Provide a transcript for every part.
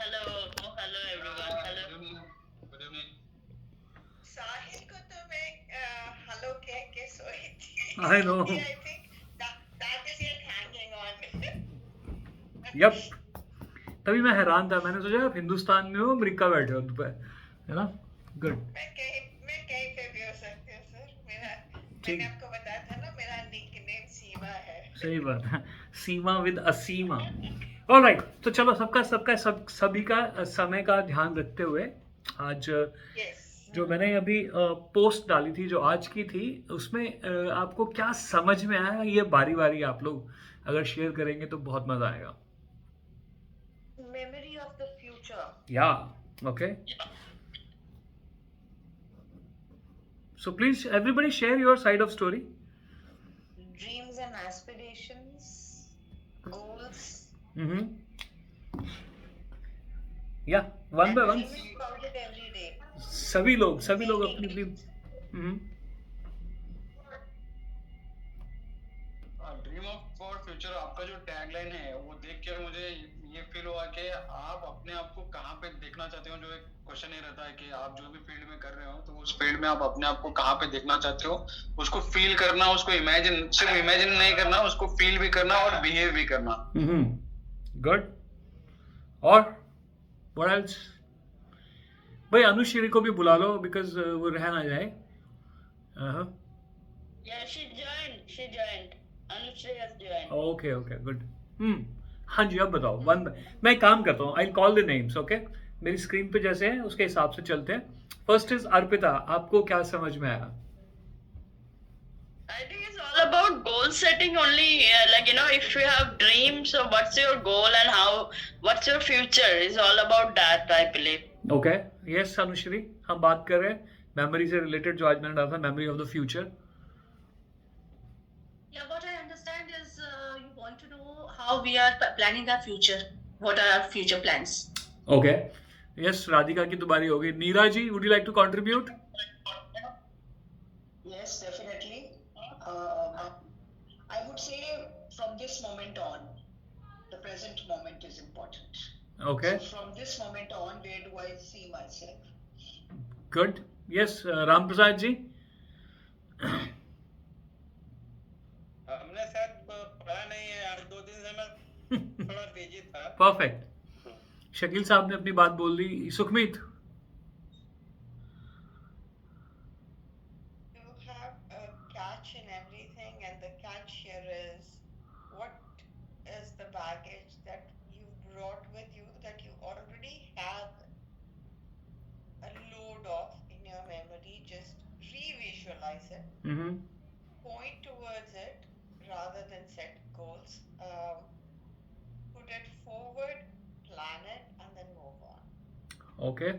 Hello everyone, hello. Good evening. Sahil को तो मैं हेलो कह के सोई थी। I know. I think that is yet hanging on. Yep, तभी मैं हैरान था, मैंने सोचा आप हिंदुस्तान में हो, अमेरिका बैठे हो दोपहर, है ना? गुड। मैं कहीं पे भी हो सकती हूँ सर। ठीक। मैंने आपको बताया था ना, मेरा निकनेम सीमा है। सही बात है, सीमा विद असीमा। ऑलराइट, तो चलो सभी का समय का ध्यान रखते हुए आज Yes. जो मैंने अभी पोस्ट डाली थी जो आज की थी, उसमें आपको क्या समझ में आया, ये बारी बारी आप लोग अगर शेयर करेंगे तो बहुत मजा आएगा। Memory of the future. या okay, so please everybody share your side of story. Dreams and aspirations, goals. या one by one Dreaming about it every day. सभी लोग अपनी अपनी ड्रीम ऑफ फॉर फ्यूचर, आपका जो टैगलाइन है वो देख के मुझे ये फील हुआ कि आप अपने आप को कहाँ पे देखना चाहते हो। जो एक क्वेश्चन ये रहता है कि आप जो भी फील्ड में कर रहे हो तो उस फील्ड में आप अपने आप को कहाँ पे देखना चाहते हो, उसको फील करना, उसको इमेजिन, सिर्फ इमेजिन नहीं करना, उसको फील भी करना और बिहेव भी करना। गुड। और व्हाट एल्स? भाई अनुश्री को भी बुला लो, बिकॉज वो रह ना जाए। Yeah, she joined. Anushri has joined. Okay good. हाँ जी, अब बताओ। मैं एक काम करता हूँ, I call the names, okay? मेरी स्क्रीन पे जैसे है उसके हिसाब से चलते हैं। फर्स्ट इज अर्पिता, आपको क्या समझ में आया? I think it's all about goal setting only. Like, if you have dreams, so what's your goal and what's your future is all about that, I believe. Okay, yes Anushri, हम बात कर रहे हैं मेमोरी से रिलेटेड, जो आज मैंने डाला था, memory of the future. Yeah, what I understand is you want to know how we are planning our future. What are our future plans? Okay, yes Radhika की दोबारी होगी। Neera ji, would you like to contribute? Yes, definitely. I would say from this moment on, the present moment is important. Okay, So from this moment on, where do I see myself? Good. Yes Ram Prasad ji. हमने शायद पढ़ा नहीं है यार, 2 दिन से मैं थोड़ा बिजी था। परफेक्ट। शकील साहब ने अपनी बात बोल दी। Sukhmeet? You have a catch in everything, and the catch here is what is the baggage that you brought with you that you already have a load of in your memory. Just re-visualize it, point towards it rather than set goals. Put it forward, plan it, and then move on. Okay,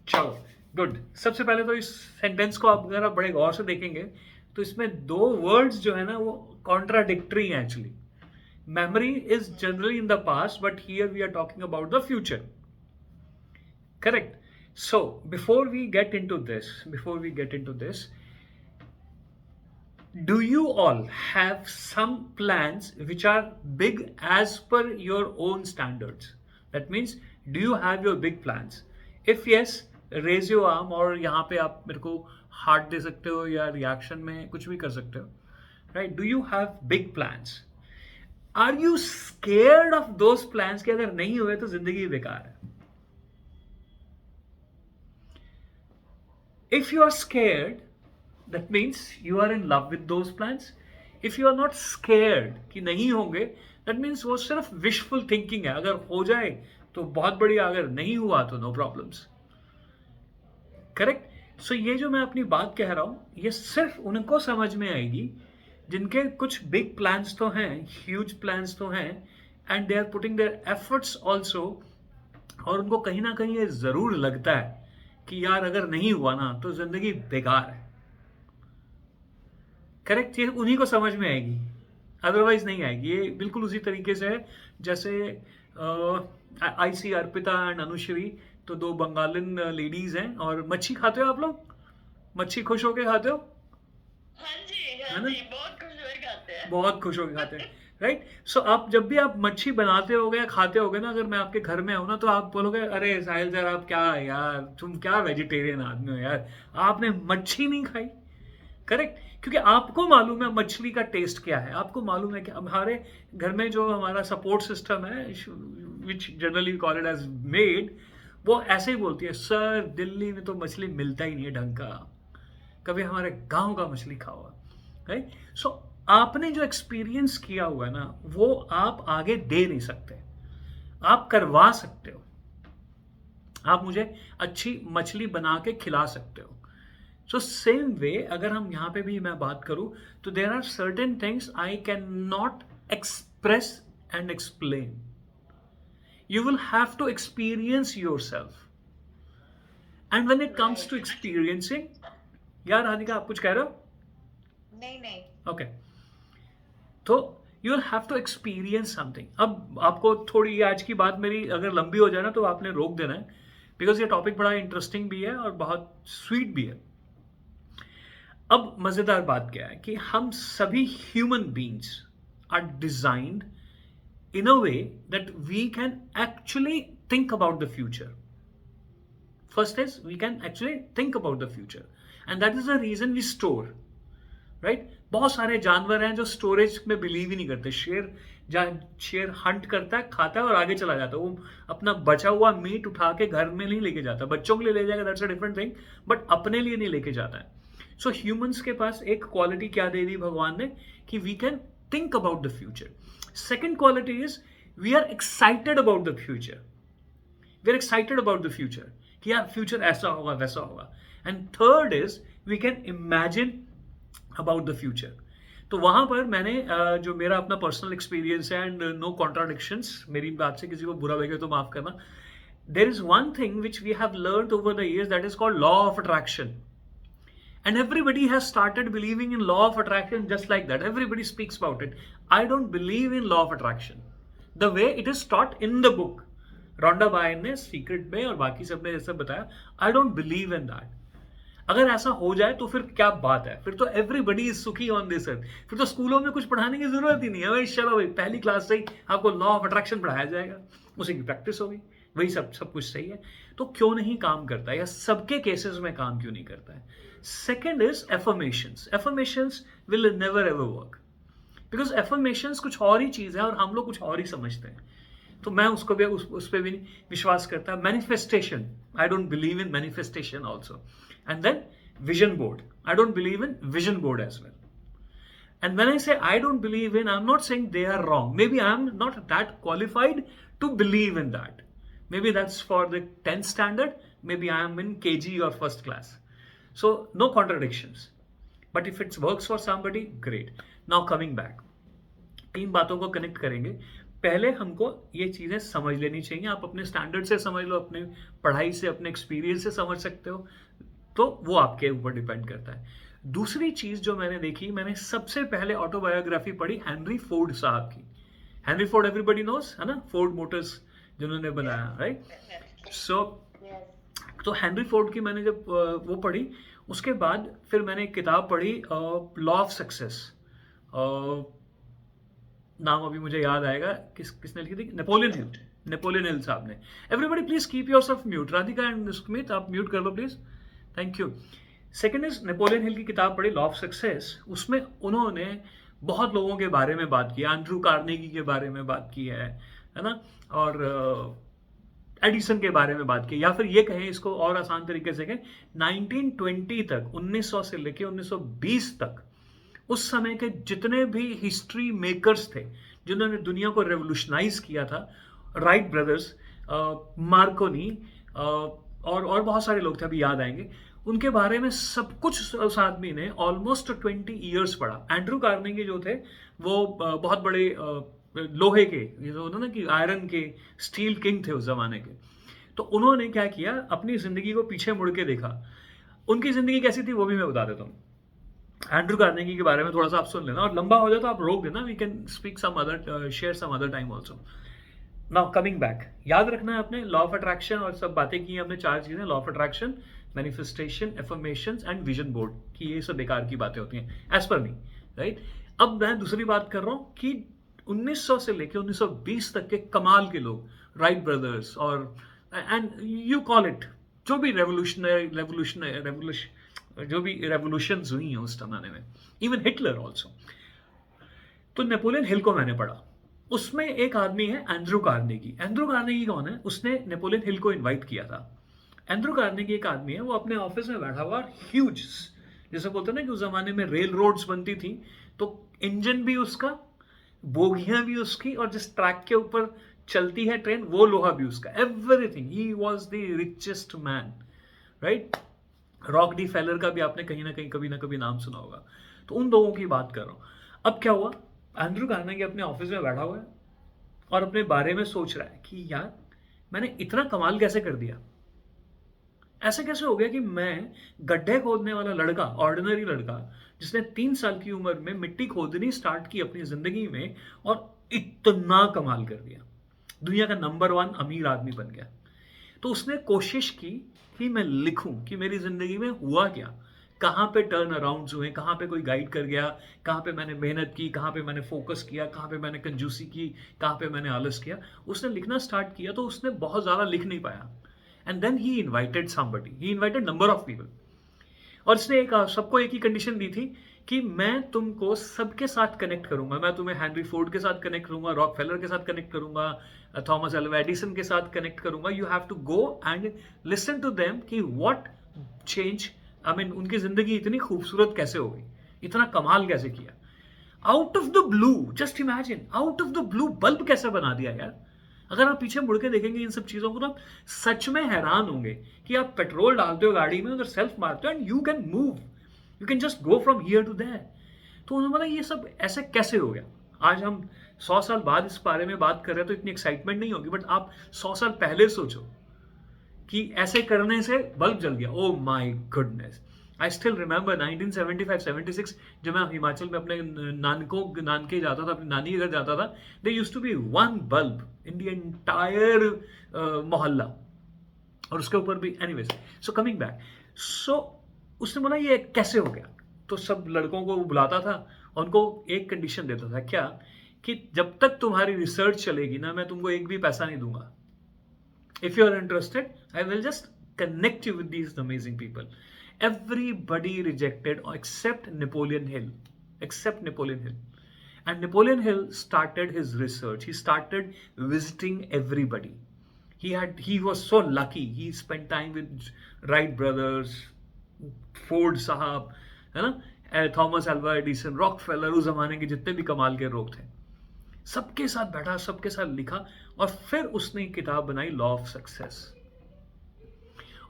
चलो good. सबसे पहले तो इस sentence को आप अगर आप बड़े गौर से देखेंगे तो इसमें दो वर्ड्स जो है ना वो कॉन्ट्राडिक्टरी हैं actually. Memory is generally in the past, but here we are talking about the future, correct? So before we get into this, do you all have some plans which are big as per your own standards? That means, do you have your big plans? If yes, raise your arm, और यहाँ पे आप मेरे को heart दे सकते हो या reaction में कुछ भी कर सकते हो, right? Do you have big plans? Are you scared of those plans कि अगर नहीं हुए तो जिंदगी बेकार है? If you are scared, that means you are in love with those plans. If you are not scared कि नहीं होंगे, that means वो सिर्फ wishful thinking है। अगर हो जाए तो बहुत बढ़िया, अगर नहीं हुआ तो no problems, करेक्ट? सो ये जो मैं अपनी बात कह रहा हूँ, ये सिर्फ उनको समझ में आएगी जिनके कुछ बिग प्लान्स तो हैं, ह्यूज प्लान्स तो हैं, and they are putting their efforts also, और उनको कहीं ना कहीं ये जरूर लगता है कि यार अगर नहीं हुआ ना तो जिंदगी बेकार है, करेक्ट? ये उन्हीं को समझ में आएगी, अदरवाइज नहीं आएगी। ये बिल्कुल उसी तरीके से है जैसे आई सी अर्पिता एंड अनुश्री, तो दो बंगालिन लेडीज हैं, और मच्छी खाते हो आप लोग? मच्छी खुश होके खाते हो? हाँ जी, है ना? बहुत खुश होकर खाते हैं। बहुत खुश होके खाते हैं। राइट? सो आप जब भी आप मच्छी बनाते होगे या खाते होगे ना, अगर मैं आपके घर में हूँ ना, तो आप बोलोगे अरे साहिल सर आप क्या यार, तुम क्या वेजिटेरियन आदमी हो यार, आपने मच्छी नहीं खाई। करेक्ट? क्योंकि आपको मालूम है मछली का टेस्ट क्या है, आपको मालूम है कि हमारे घर में जो हमारा सपोर्ट सिस्टम है, which generally call it as maid, वो ऐसे ही बोलती है सर दिल्ली में तो मछली मिलता ही नहीं है ढंग का, कभी हमारे गांव का मछली खाओ। राइट? सो आपने जो एक्सपीरियंस किया हुआ है ना, वो आप आगे दे नहीं सकते, आप करवा सकते हो, आप मुझे अच्छी मछली बना के खिला सकते हो। सो सेम वे अगर हम यहाँ पे भी मैं बात करूँ, तो there are certain things I can not express and explain, you will have to experience yourself, and when it comes to experiencing, यार राधिका आप कुछ कह रहे हो? नहीं ओके, तो you will have to experience something। अब आपको थोड़ी आज की बात मेरी अगर लंबी हो जाए ना, तो आपने रोक देना है, बिकॉज ये टॉपिक बड़ा इंटरेस्टिंग भी है और बहुत स्वीट भी है। अब मजेदार बात क्या है कि हम सभी human beings are designed in a way that we can actually think about the future. First is we can actually think about the future, and that is the reason we store, right? बहुत सारे जानवर हैं जो storage में believe ही नहीं करते। शेर Hunt करता है, खाता है और आगे चला जाता है, वो अपना बचा हुआ मीट उठा के घर में नहीं लेके जाता, बच्चों के लिए ले जाएगा, that's a different thing, but अपने लिए नहीं लेके जाता है। सो ह्यूमंस के पास एक क्वालिटी क्या दे दी भगवान ने कि we can think about the future. Second quality is we are excited about the future. We are excited about the future कि यार future ऐसा होगा वैसा होगा. And third is we can imagine about the future. तो वहाँ पर मैंने जो मेरा अपना पर्सनल एक्सपीरियंस है, एंड नो कॉन्ट्राडिक्शंस, मेरी बात से किसी को बुरा लगे तो माफ करना, there is one thing which we have learned over the years that is called law of attraction. And everybody has started believing in law of attraction just like that. Everybody speaks about it. I don't believe in law of attraction the way it is taught in the book. Rhonda Byrne ने secret में और बाकी सब ने जैसे बताया, I don't believe in that. अगर ऐसा हो जाए तो फिर क्या बात है, फिर तो एवरीबडी इज सुखी ऑन दिस अर्थ, फिर तो स्कूलों में कुछ पढ़ाने की जरूरत ही नहीं है भाई। चलो भाई पहली क्लास से ही आपको लॉ ऑफ अट्रैक्शन पढ़ाया जाएगा, उसी की प्रैक्टिस होगी, वही सब कुछ सही है। तो क्यों नहीं काम करता है, या सबके केसेस में काम क्यों नहीं करता है? Second is affirmations. Affirmations will never ever work, because affirmations कुछ और ही चीज है और हम लोग कुछ और ही समझते हैं। तो मैं उसको भी उस पर भी नहीं विश्वास करता। Manifestation, I don't believe in manifestation also. And then vision board. I don't believe in vision board as well. And when I say I don't believe in, I'm not saying they are wrong. Maybe I'm not that qualified to believe in that. Maybe that's for the 10th standard. Maybe I am in KG or first class. So no contradictions. But if it works for somebody, great. Now coming back. 3 बातों को connect करेंगे। पहले हमको ये चीज़ें समझ लेनी चाहिए। आप अपने स्टैंडर्ड से समझ लो, अपने पढ़ाई से, अपने एक्सपीरियंस से समझ सकते हो, तो वो आपके ऊपर डिपेंड करता है। दूसरी चीज जो मैंने देखी, मैंने सबसे पहले ऑटोबायोग्राफी पढ़ी हेनरी फोर्ड साहब की। हेनरी फोर्ड एवरीबॉडी नोस, है ना, फोर्ड मोटर्स जिन्होंने बनाया, राइट? सो तो हेनरी फोर्ड की मैंने जब वो पढ़ी, उसके बाद फिर मैंने एक किताब पढ़ी लॉ ऑफ सक्सेस। नाम अभी मुझे याद आएगा, किसने लिखी थी? नेपोलियन हिल साहब ने। Everybody please keep yourself mute. Radhika and Sumit आप म्यूट कर लो please, thank you. Second is Napoleon Hill की किताब पढ़ी लॉ ऑफ सक्सेस। उसमें उन्होंने बहुत लोगों के बारे में बात की, एंड्रू कार्नेगी के बारे में बात की है ना, और एडिसन के बारे में बात की, या फिर ये कहें इसको और आसान तरीके से कहें, 1920 तक, 1900 से लेकर 1920 तक, उस समय के जितने भी हिस्ट्री मेकर्स थे जिन्होंने दुनिया को रेवोल्यूशनाइज किया था, राइट ब्रदर्स, मार्कोनी और बहुत सारे लोग थे, अभी याद आएंगे, उनके बारे में सब कुछ उस आदमी ने ऑलमोस्ट 20 ईयर्स पढ़ा। एंड्रू कार्नेगी जो थे वो बहुत बड़े लोहे के, उन्होंने कि आयरन के, स्टील किंग थे उस जमाने के। तो उन्होंने क्या किया, अपनी जिंदगी को पीछे मुड़ के देखा। उनकी जिंदगी कैसी थी वो भी मैं बता देता हूँ। एंड्रू कार्नेगी के बारे में थोड़ा सा आप सुन लेना, और लंबा हो जाए तो आप रोक देना, we can speak some other, share some other time also. Now coming back, याद रखना है आपने लॉ ऑफ अट्रैक्शन और सब बातें की हमने, 4 चीजें, law of attraction, manifestation, affirmations and vision board, कि ये सब बेकार की बातें होती हैं एज पर मी, राइट? अब मैं दूसरी बात कर रहा हूँ कि 1900 से लेके 1920 तक के कमाल के लोग, राइट ब्रदर्स और एंड यू कॉल इट, जो भी जो भी रेवोल्यूशंस हुई हैं उस जमाने में, इवन हिटलर ऑल्सो। तो नेपोलियन हिल को मैंने पढ़ा, उसमें एक आदमी है एंड्रू कार्नेगी। एंड्रू कार्नेगी कौन है? उसने नेपोलियन हिल को इन्वाइट किया था। एंड्रू कार्नेगी एक आदमी है, वो अपने ऑफिस में बैठा हुआ, ह्यूज, जैसे बोलते हैं ना कि उस जमाने में रेल रोड्स बनती थी, तो इंजन भी उसका, बोगियां भी उसकी, और जिस ट्रैक के ऊपर चलती है ट्रेन वो लोहा भी उसका, everything. He was the richest man, right. Rock D failure का भी आपने कहीं ना कहीं कभी ना कभी नाम सुना होगा। तो उन लोगों की बात कर रहा हूं। अब क्या हुआ, एंड्रू कार्नेगी अपने ऑफिस में बैठा हुआ है और अपने बारे में सोच रहा है कि यार मैंने इतना कमाल कैसे कर दिया, ऐसे कैसे हो गया कि मैं गड्ढे खोदने वाला लड़का, ऑर्डिनरी लड़का, जिसने 3 साल की उम्र में मिट्टी खोदनी स्टार्ट की अपनी जिंदगी में और इतना कमाल कर दिया, दुनिया का नंबर 1 अमीर आदमी बन गया। तो उसने कोशिश की कि मैं लिखूं कि मेरी जिंदगी में हुआ क्या, कहाँ पे टर्न अराउंड्स हुए, कहाँ पे कोई गाइड कर गया, कहाँ पे मैंने मेहनत की, कहाँ पे मैंने फोकस किया, कहाँ पे मैंने कंजूसी की, कहाँ पे मैंने आलस किया। उसने लिखना स्टार्ट किया, तो उसने बहुत ज़्यादा लिख नहीं पाया। And then he invited somebody, he invited number of people, और इसने सबको एक ही कंडीशन दी थी कि मैं तुमको सबके साथ कनेक्ट करूंगा, मैं तुम्हें हेनरी फोर्ड के साथ कनेक्ट करूंगा, रॉक फेलर के साथ कनेक्ट करूंगा, थॉमस अल्वा एडिसन के साथ कनेक्ट करूंगा। You have to go and listen to them कि व्हाट चेंज, आई मीन उनकी जिंदगी इतनी खूबसूरत कैसे हो गई, इतना कमाल कैसे किया। Out of the blue, just imagine, out of the blue bulb कैसे बना दिया यार। अगर आप पीछे मुड़ के देखेंगे इन सब चीजों को तो आप सच में हैरान होंगे कि आप पेट्रोल डालते हो गाड़ी में, अगर सेल्फ मारते हो and you can move, you can just go from here to there. तो उन्होंने बोला ये सब ऐसे कैसे हो गया। आज हम 100 साल बाद इस बारे में बात कर रहे हैं तो इतनी एक्साइटमेंट नहीं होगी, बट आप 100 साल पहले सोचो कि ऐसे करने से बल्ब जल गया। Oh my goodness, I still remember 1975-76 जब मैं हिमाचल में अपने नानके जाता था, अपनी नानी के घर जाता था, they used to be 1 bulb in the entire mohalla, और उसके ऊपर भी, anyways, so coming back, so उसने बोला ये कैसे हो गया। तो सब लड़कों को बुलाता था, उनको एक कंडीशन देता था, क्या, कि जब तक तुम्हारी रिसर्च चलेगी ना, मैं तुमको एक भी पैसा नहीं दूंगा। If you are interested I will just connect you with these amazing people. Everybody rejected except Napoleon Hill. And Napoleon Hill started his research. He started visiting everybody. He was so lucky. He spent time with Wright brothers, Ford साहब, है ना, Thomas Alva Edison, Rockefeller, उस जमाने के जितने भी कमाल के लोग थे, सबके साथ बैठा, सबके साथ लिखा, और फिर उसने किताब बनाई लॉ ऑफ सक्सेस।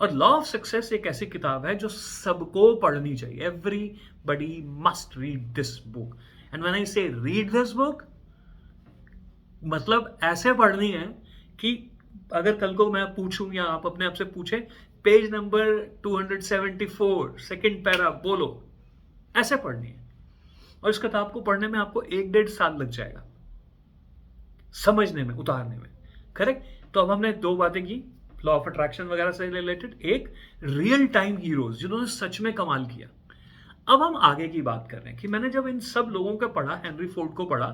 और लॉ ऑफ सक्सेस एक ऐसी किताब है जो सबको पढ़नी चाहिए। Everybody must read this book, and when I से रीड दिस बुक, मतलब ऐसे पढ़नी है कि अगर कल को मैं पूछूं या आप अपने आप से पूछे, पेज नंबर 274 सेकंड पैरा बोलो, ऐसे पढ़नी है। और इस किताब को पढ़ने में आपको 1-1.5 साल लग जाएगा, समझने में, उतारने में, करेक्ट। तो अब हमने 2 बातें की, लॉ ऑफ अट्रैक्शन वगैरह से रिलेटेड, एक रियल टाइम हीरोज जिन्होंने सच में कमाल किया। अब हम आगे की बात कर रहे हैं कि मैंने जब इन सब लोगों को पढ़ा, हेनरी फोर्ड को पढ़ा,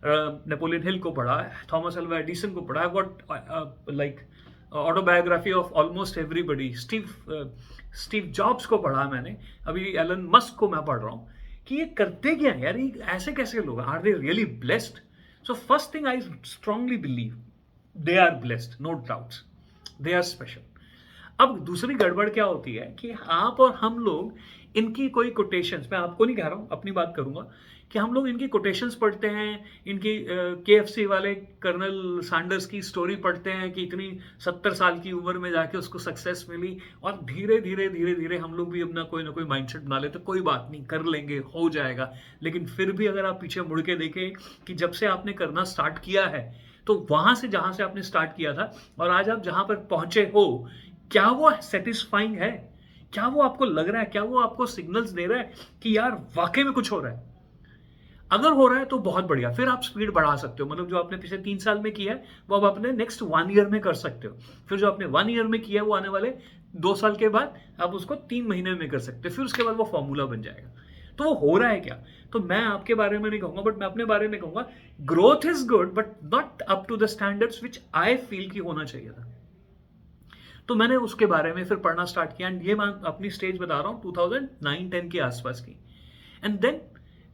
नेपोलियन हिल को पढ़ा, थॉमस अल्वा एडिसन को पढ़ा, what like autobiography of almost everybody, Steve jobs को पढ़ा मैंने, अभी एलन मस्क को मैं पढ़ रहा हूँ, कि ये करते क्या है यार, ये ऐसे कैसे लोग, are they really blessed. So first thing I strongly believe they are blessed, no doubts, they are special. अब दूसरी गड़बड़ क्या होती है कि आप और हम लोग इनकी कोई कोटेशंस, मैं आपको नहीं कह रहा हूं, अपनी बात करूंगा, कि हम लोग इनकी कोटेशंस पढ़ते हैं, इनकी KFC वाले कर्नल सैंडर्स की स्टोरी पढ़ते हैं कि इतनी 70 साल की उम्र में जाके उसको सक्सेस मिली, और धीरे धीरे हम लोग भी अपना कोई ना कोई माइंडसेट बना लेते, कोई बात नहीं, कर लेंगे, हो जाएगा। लेकिन फिर भी अगर आप पीछे मुड़ के देखें कि जब से आपने करना स्टार्ट किया है, तो वहां से जहां से आपने स्टार्ट किया था और आज आप जहां पर पहुंचे हो, क्या वो सेटिस्फाइंग है? क्या वो आपको लग रहा है, क्या वो आपको सिग्नल्स दे रहा है कि यार वाकई में कुछ हो रहा है? अगर हो रहा है तो बहुत बढ़िया, फिर आप स्पीड बढ़ा सकते हो। मतलब जो आपने पिछले 3 साल में किया है वो आप अपने नेक्स्ट 1 ईयर में कर सकते हो। फिर जो आपने 1 ईयर में किया है वो आने वाले 2 साल के बाद आप उसको 3 महीने में कर सकते हो, फिर उसके बाद वो फॉर्मूला बन जाएगा। तो वो हो रहा है क्या? तो मैं आपके बारे में नहीं कहूंगा, बट मैं अपने बारे में कहूंगा growth is good but not up to the standards which I feel कि होना चाहिए था। तो मैंने उसके बारे में फिर पढ़ना स्टार्ट किया, एंड ये मैं अपनी स्टेज बता रहा हूँ 2009-10 के आसपास की। एंड देन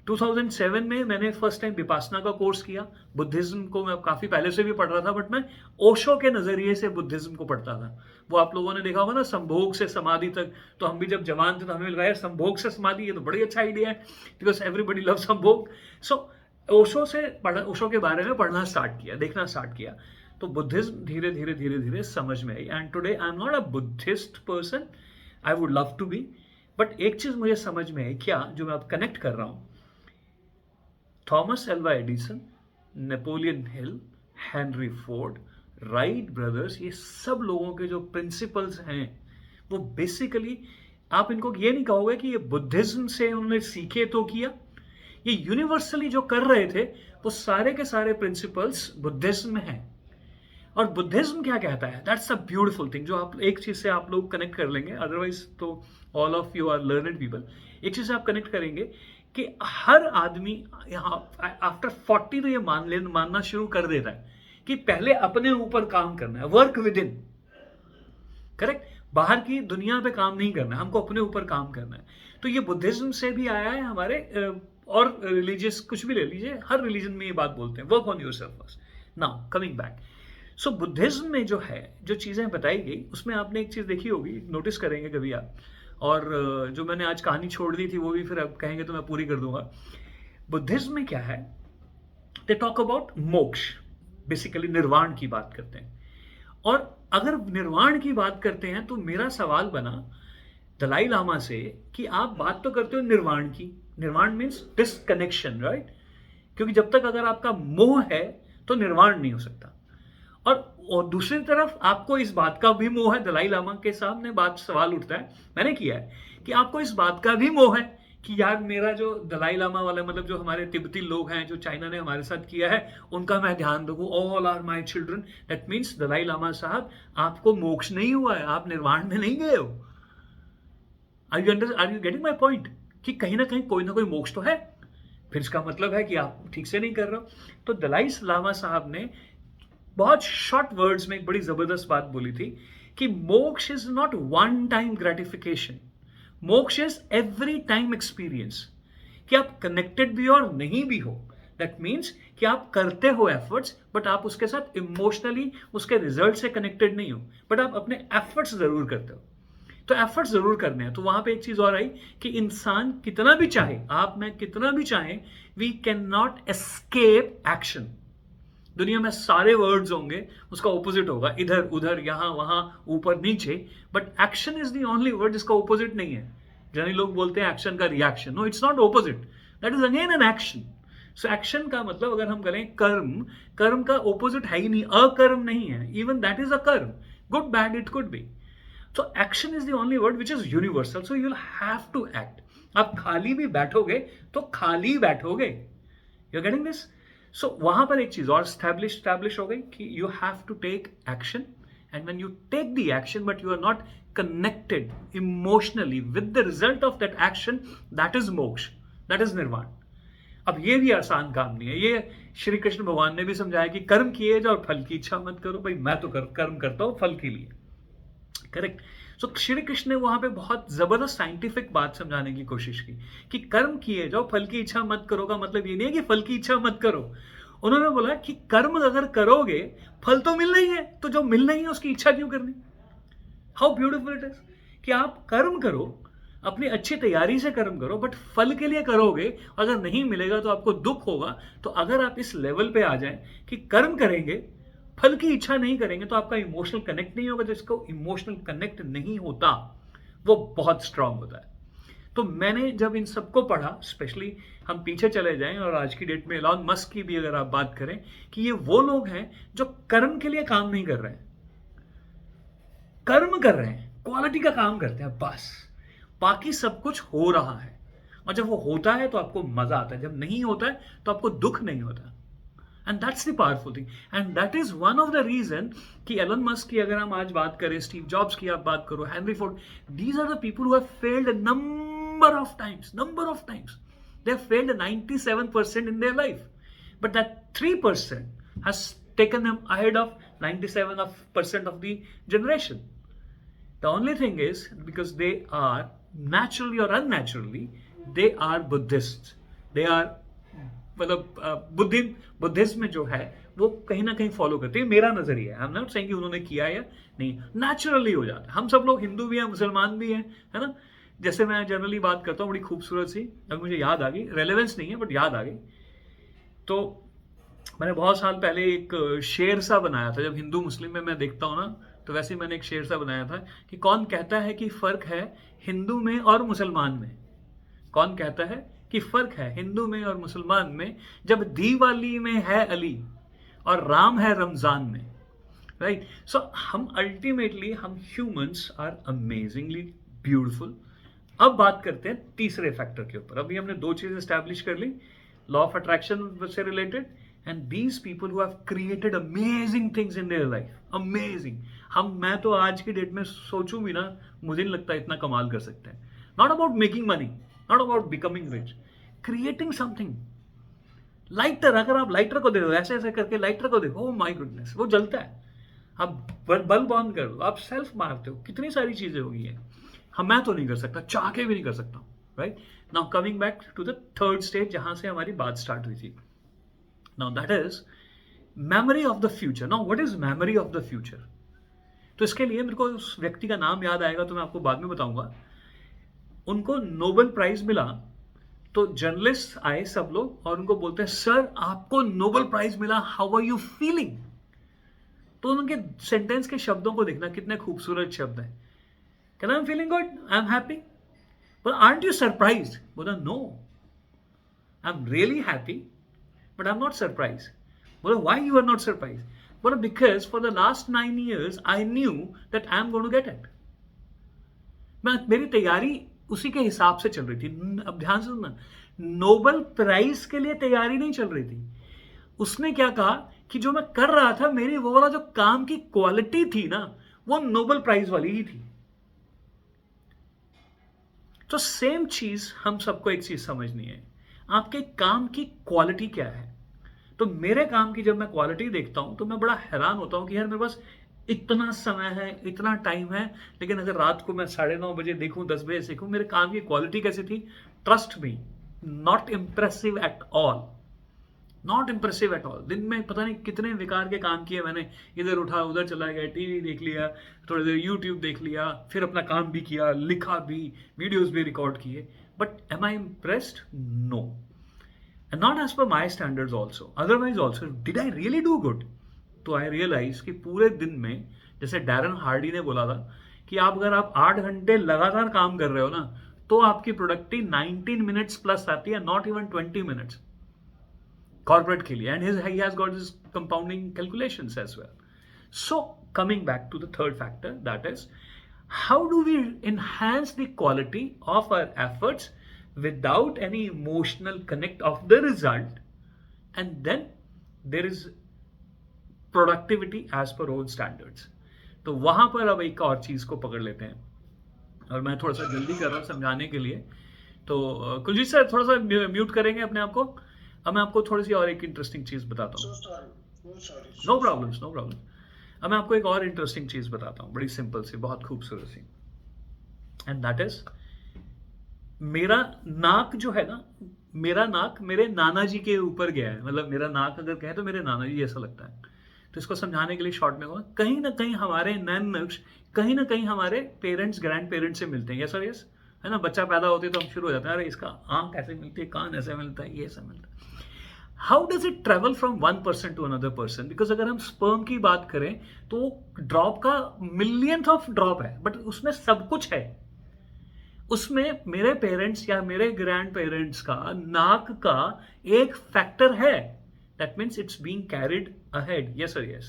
2007 में मैंने फर्स्ट टाइम विपासना का कोर्स किया। बुद्धिज्म को मैं काफ़ी पहले से भी पढ़ रहा था, बट मैं ओशो के नज़रिए से बुद्धिज्म को पढ़ता था। वो आप लोगों ने देखा होगा ना, संभोग से समाधि तक। तो हम भी जब जवान थे तो हमें लगा यार संभोग से समाधि, ये तो बड़ी अच्छा आइडिया है, बिकॉज एवरीबडी लव संभोग। सो ओशो के बारे में पढ़ना स्टार्ट किया, देखना स्टार्ट किया। तो बुद्धिज्म धीरे धीरे धीरे धीरे समझ में आई। And today I am not a Buddhist person, I would love to be, but एक चीज़ मुझे समझ में आई, क्या, जो मैं अब कनेक्ट कर रहा हूँ, Thomas Alva Edison, Napoleon Hill, Henry Ford, Wright brothers, ये सब लोगों के जो प्रिंसिपल्स हैं वो बेसिकली, आप इनको ये नहीं कहोगे कि ये बुद्धिज्म से उन्होंने सीखे तो किया, ये यूनिवर्सली जो कर रहे थे वो सारे के सारे प्रिंसिपल्स बुद्धिज्म में हैं। और बुद्धिज्म क्या कहता है, दैट्स अ ब्यूटीफुल थिंग, जो आप एक चीज से आप लोग कनेक्ट कर लेंगे, अदरवाइज तो all of you are learned people. एक चीज से आप कनेक्ट करेंगे कि हर आदमी यहाँ आफ्टर 40 तो ये मानना शुरू कर देता है कि पहले अपने ऊपर काम करना है, वर्क विद इन, करेक्ट, बाहर की दुनिया पे काम नहीं करना है, हमको अपने ऊपर काम करना है। तो ये बुद्धिज्म से भी आया है, हमारे और रिलीजियस कुछ भी ले लीजिए, हर रिलीजन में ये बात बोलते हैं, work on yourself first. Now coming back, so Buddhism में जो है, जो चीज़ें बताई गई, उसमें आपने एक चीज़ देखी होगी, नोटिस करेंगे कभी आप, और जो मैंने आज कहानी छोड़ दी थी वो भी फिर आप कहेंगे तो मैं पूरी कर दूंगा। बुद्धिज्म में क्या है, दे टॉक अबाउट मोक्ष, बेसिकली निर्वाण की बात करते हैं। और अगर निर्वाण की बात करते हैं तो मेरा सवाल बना दलाई लामा से कि आप बात तो करते हो निर्वाण की, निर्वाण मीन्स डिसकनेक्शन, राइट? क्योंकि जब तक अगर आपका मोह है तो निर्वाण नहीं हो सकता। और दूसरी तरफ आपको इस बात का भी मोह है, दलाई लामा के सामने बात सवाल उठता है, मैंने किया है, कि आपको इस बात का भी मोह है कि यार मेरा जो दलाई लामा वाला, मतलब जो हमारे तिब्बती लोग हैं, जो चाइना ने हमारे साथ किया है, उनका मैं ध्यान रखूं, all are my children. That means Dalai Lama साहब, आपको मोक्ष नहीं हुआ है, आप निर्वाण में नहीं गए हो। Are you getting my point? कि कहीं ना कहीं कोई ना कोई मोक्ष तो है, फिर इसका मतलब है कि आप ठीक से नहीं कर रहे हो। तो दलाई लामा साहब ने बहुत शॉर्ट वर्ड्स में एक बड़ी जबरदस्त बात बोली थी कि मोक्ष is not one time gratification, मोक्ष इज एवरी टाइम एक्सपीरियंस। कि आप कनेक्टेड भी हो और नहीं भी हो, दैट मीन्स कि आप करते हो एफर्ट्स, बट आप उसके साथ इमोशनली उसके रिजल्ट से कनेक्टेड नहीं हो, बट आप अपने एफर्ट्स जरूर करते हो। तो एफर्ट्स जरूर करने हैं। तो वहां पे एक चीज और आई कि इंसान कितना भी चाहे, आप मैं कितना भी चाहे, we can not escape action. दुनिया में सारे वर्ड्स होंगे, उसका ऑपोजिट होगा, इधर उधर यहां वहां ऊपर नीचे, but action is the only word जिसका ऑपोजिट नहीं है। जैसे लोग बोलते हैं एक्शन का reaction, no, it's not opposite, that is again an action. So action का मतलब अगर हम करें कर्म, कर्म का ऑपोजिट है ही नहीं, अकर्म नहीं है, even that is a karma, good bad it could be. So action is the only word which is universal, so you will have to act. आप खाली भी बैठोगे तो खाली बैठोगे, you are getting this? So वहां पर एक चीज और स्टैब्लिश हो गई कि you have to take action, and when you take the action but you are not connected emotionally with the result of that action, that is मोक्ष, that is निर्वाण। अब ये भी आसान काम नहीं है, ये श्री कृष्ण भगवान ने भी समझाया कि कर्म किए जाओ और फल की इच्छा मत करो। भाई मैं तो कर्म करता हूं फल के लिए, करेक्ट? सो श्री कृष्ण ने वहां पे बहुत जबरदस्त साइंटिफिक बात समझाने की कोशिश की कि कर्म किए जाओ, फल की इच्छा मत करो का मतलब ये नहीं है कि फल की इच्छा मत करो। उन्होंने बोला कि कर्म अगर करोगे फल तो मिलना ही है, तो जो मिलना ही है उसकी इच्छा क्यों करनी? हाउ ब्यूटीफुल इट इज कि आप कर्म करो, अपनी अच्छी तैयारी से कर्म करो, बट फल के लिए करोगे, अगर नहीं मिलेगा तो आपको दुख होगा। तो अगर आप इस लेवल पे आ जाएं कि कर्म करेंगे, फल की इच्छा नहीं करेंगे, तो आपका इमोशनल कनेक्ट नहीं होगा। जिसको इमोशनल कनेक्ट नहीं होता वो बहुत स्ट्रांग होता है। तो मैंने जब इन सबको पढ़ा, स्पेशली हम पीछे चले जाएं और आज की डेट में एलॉन मस्क की भी अगर आप बात करें कि ये वो लोग हैं जो कर्म के लिए काम नहीं कर रहे हैं, कर्म कर रहे हैं, क्वालिटी का काम करते हैं, बस बाकी सब कुछ हो रहा है। और जब वो होता है तो आपको मजा आता है, जब नहीं होता है तो आपको दुख नहीं होता। And that's the powerful thing, and that is one of the reason कि एलन मस्क की अगर हम आज बात करें, स्टीव जॉब्स की आप बात करो, Henry Ford, these are the people who have failed number number of times. They have failed 97% in their life. But that 3% has taken them ahead of 97% of the generation. The only thing is, because they are naturally or unnaturally, they are Buddhists. They are मतलब Buddhism में जो है वो कहीं ना कहीं follow करते हैं. मेरा नजरिया है. आई एम नॉट सेइंग कि उन्होंने किया या नहीं, नेचुरली हो जाता है. हम सब लोग हिंदू भी हैं, मुसलमान भी हैं, है ना. जैसे मैं जनरली बात करता हूँ, बड़ी खूबसूरत सी, अब मुझे याद आ गई, रेलेवेंस नहीं है बट याद आ गई. तो मैंने बहुत साल पहले एक शेर सा बनाया था. जब हिंदू मुस्लिम में मैं देखता हूँ ना, तो वैसे ही मैंने एक शेर सा बनाया था कि कौन कहता है कि फर्क है हिंदू में और मुसलमान में. कौन कहता है कि फर्क है हिंदू में और मुसलमान में, जब दिवाली में है अली और राम है रमजान में. राइट. सो हम अल्टीमेटली, हम ह्यूमंस आर अमेजिंगली ब्यूटिफुल. अब बात करते हैं तीसरे फैक्टर के ऊपर. अभी हमने दो चीजें एस्टैब्लिश कर ली, लॉ ऑफ अट्रैक्शन से related, and these people who have created amazing things in their life. Amazing. मैं तो आज की डेट में सोचूं भी ना, मुझे नहीं लगता इतना कमाल कर सकते हैं. Not about making money, not about becoming rich, creating something. Lighter, अगर आप लाइटर को देखो, ऐसे ऐसे करके लाइटर को देखो, ओह माय गुडनेस, वो जलता है. आप बल्ब ऑन कर दो, आप सेल्फ मारते हो, कितनी सारी चीजें हो गई है. मैं तो नहीं कर सकता, चाह के भी नहीं कर सकता. Right. Now coming back to the third stage, जहां से हमारी बात स्टार्ट हुई थी. Now that is memory of the future. Now what is memory of the future? तो इसके लिए मेरे को उस व्यक्ति का नाम याद आएगा, तो मैं आपको बाद में बताऊंगा. उनको नोबेल प्राइज मिला, तो जर्नलिस्ट आए सब लोग और उनको बोलते हैं, सर आपको नोबेल प्राइज मिला, हाउ आर यू फीलिंग? तो उनके सेंटेंस के शब्दों को देखना, कितने खूबसूरत शब्द हैं. Can I am feeling good, I am happy, but aren't you surprised? बोला no, I am really happy but I am not surprised. बोला why you are not surprised? बोला because for the last 9 years I knew that I am going to get it. मेरी तैयारी उसी के हिसाब से चल रही थी. अब ध्यान से सुनना, नोबेल प्राइज के लिए तैयारी नहीं चल रही थी. उसने क्या कहा कि जो मैं कर रहा था, मेरी वो वाला जो काम की क्वालिटी थी ना, वो नोबेल प्राइज वाली ही थी. तो सेम चीज हम सबको एक चीज समझनी है, आपके काम की क्वालिटी क्या है. तो मेरे काम की जब मैं क्वालिटी देखता हूं, तो मैं बड़ा हैरान होता हूं कि यार मेरे पास इतना समय है, इतना टाइम है, लेकिन अगर रात को मैं 9:30 बजे देखूं, 10 बजे सीखूं, मेरे काम की क्वालिटी कैसी थी? Trust me, not impressive at all. Not impressive at all. दिन में पता नहीं कितने विकार के काम किए मैंने. इधर उठा, उधर चला गया, टीवी देख लिया, थोड़ी देर यूट्यूब देख लिया, फिर अपना काम भी किया, लिखा भी, वीडियोस भी रिकॉर्ड किए. But am I impressed? No. And not as per my standards also. Otherwise also, did I really do good? तो आई रियलाइज कि पूरे दिन में, जैसे डैरन हार्डी ने बोला था कि अगर आप 8 घंटे लगातार काम कर रहे हो ना, तो आपकी प्रोडक्टिविटी 19 मिनट्स प्लस आती है, नॉट इवन 20 मिनट्स कॉर्पोरेट के लिए. And he has got this compounding calculations as well. So coming back to the third factor, that is how do we enhance the quality of our efforts without any emotional connect of the result, and then there is productivity as per own standards. तो वहां पर अब एक और चीज को पकड़ लेते हैं, और मैं थोड़ा सा जल्दी कर रहा हूं समझाने के लिए. तो कुलजीत सर थोड़ा सा म्यूट करेंगे अपने आप को. अब मैं आपको थोड़ी सी और एक इंटरेस्टिंग चीज बताता हूँ. No problems, no problem. अब मैं आपको एक और इंटरेस्टिंग चीज बताता हूँ, बड़ी सिंपल सी, बहुत खूबसूरत सी. एंड दैट इज, मेरा नाक जो है ना, मेरा नाक मेरे नाना जी के ऊपर गया है. मतलब मेरा नाक अगर कहे तो मेरे नाना जी ऐसा लगता है. तो इसको समझाने के लिए शॉर्ट में कहूँगा, कहीं ना कहीं हमारे नैन नक्श कहीं ना कहीं हमारे पेरेंट्स, ग्रैंड पेरेंट्स से मिलते हैं. यस सर, यस, है ना. बच्चा पैदा होते तो हम शुरू हो जाते हैं, अरे इसका आंख ऐसे मिलती है, कान ऐसे मिलता है, ये ऐसा मिलता है. How does it travel from one person to another person? Because अगर हम स्पर्म की बात करें तो ड्रॉप का मिलियंथ ऑफ ड्रॉप है, बट उसमें सब कुछ है. उसमें मेरे पेरेंट्स या मेरे ग्रैंड पेरेंट्स का नाक का एक फैक्टर है. That means it's being carried ahead. Yes or yes?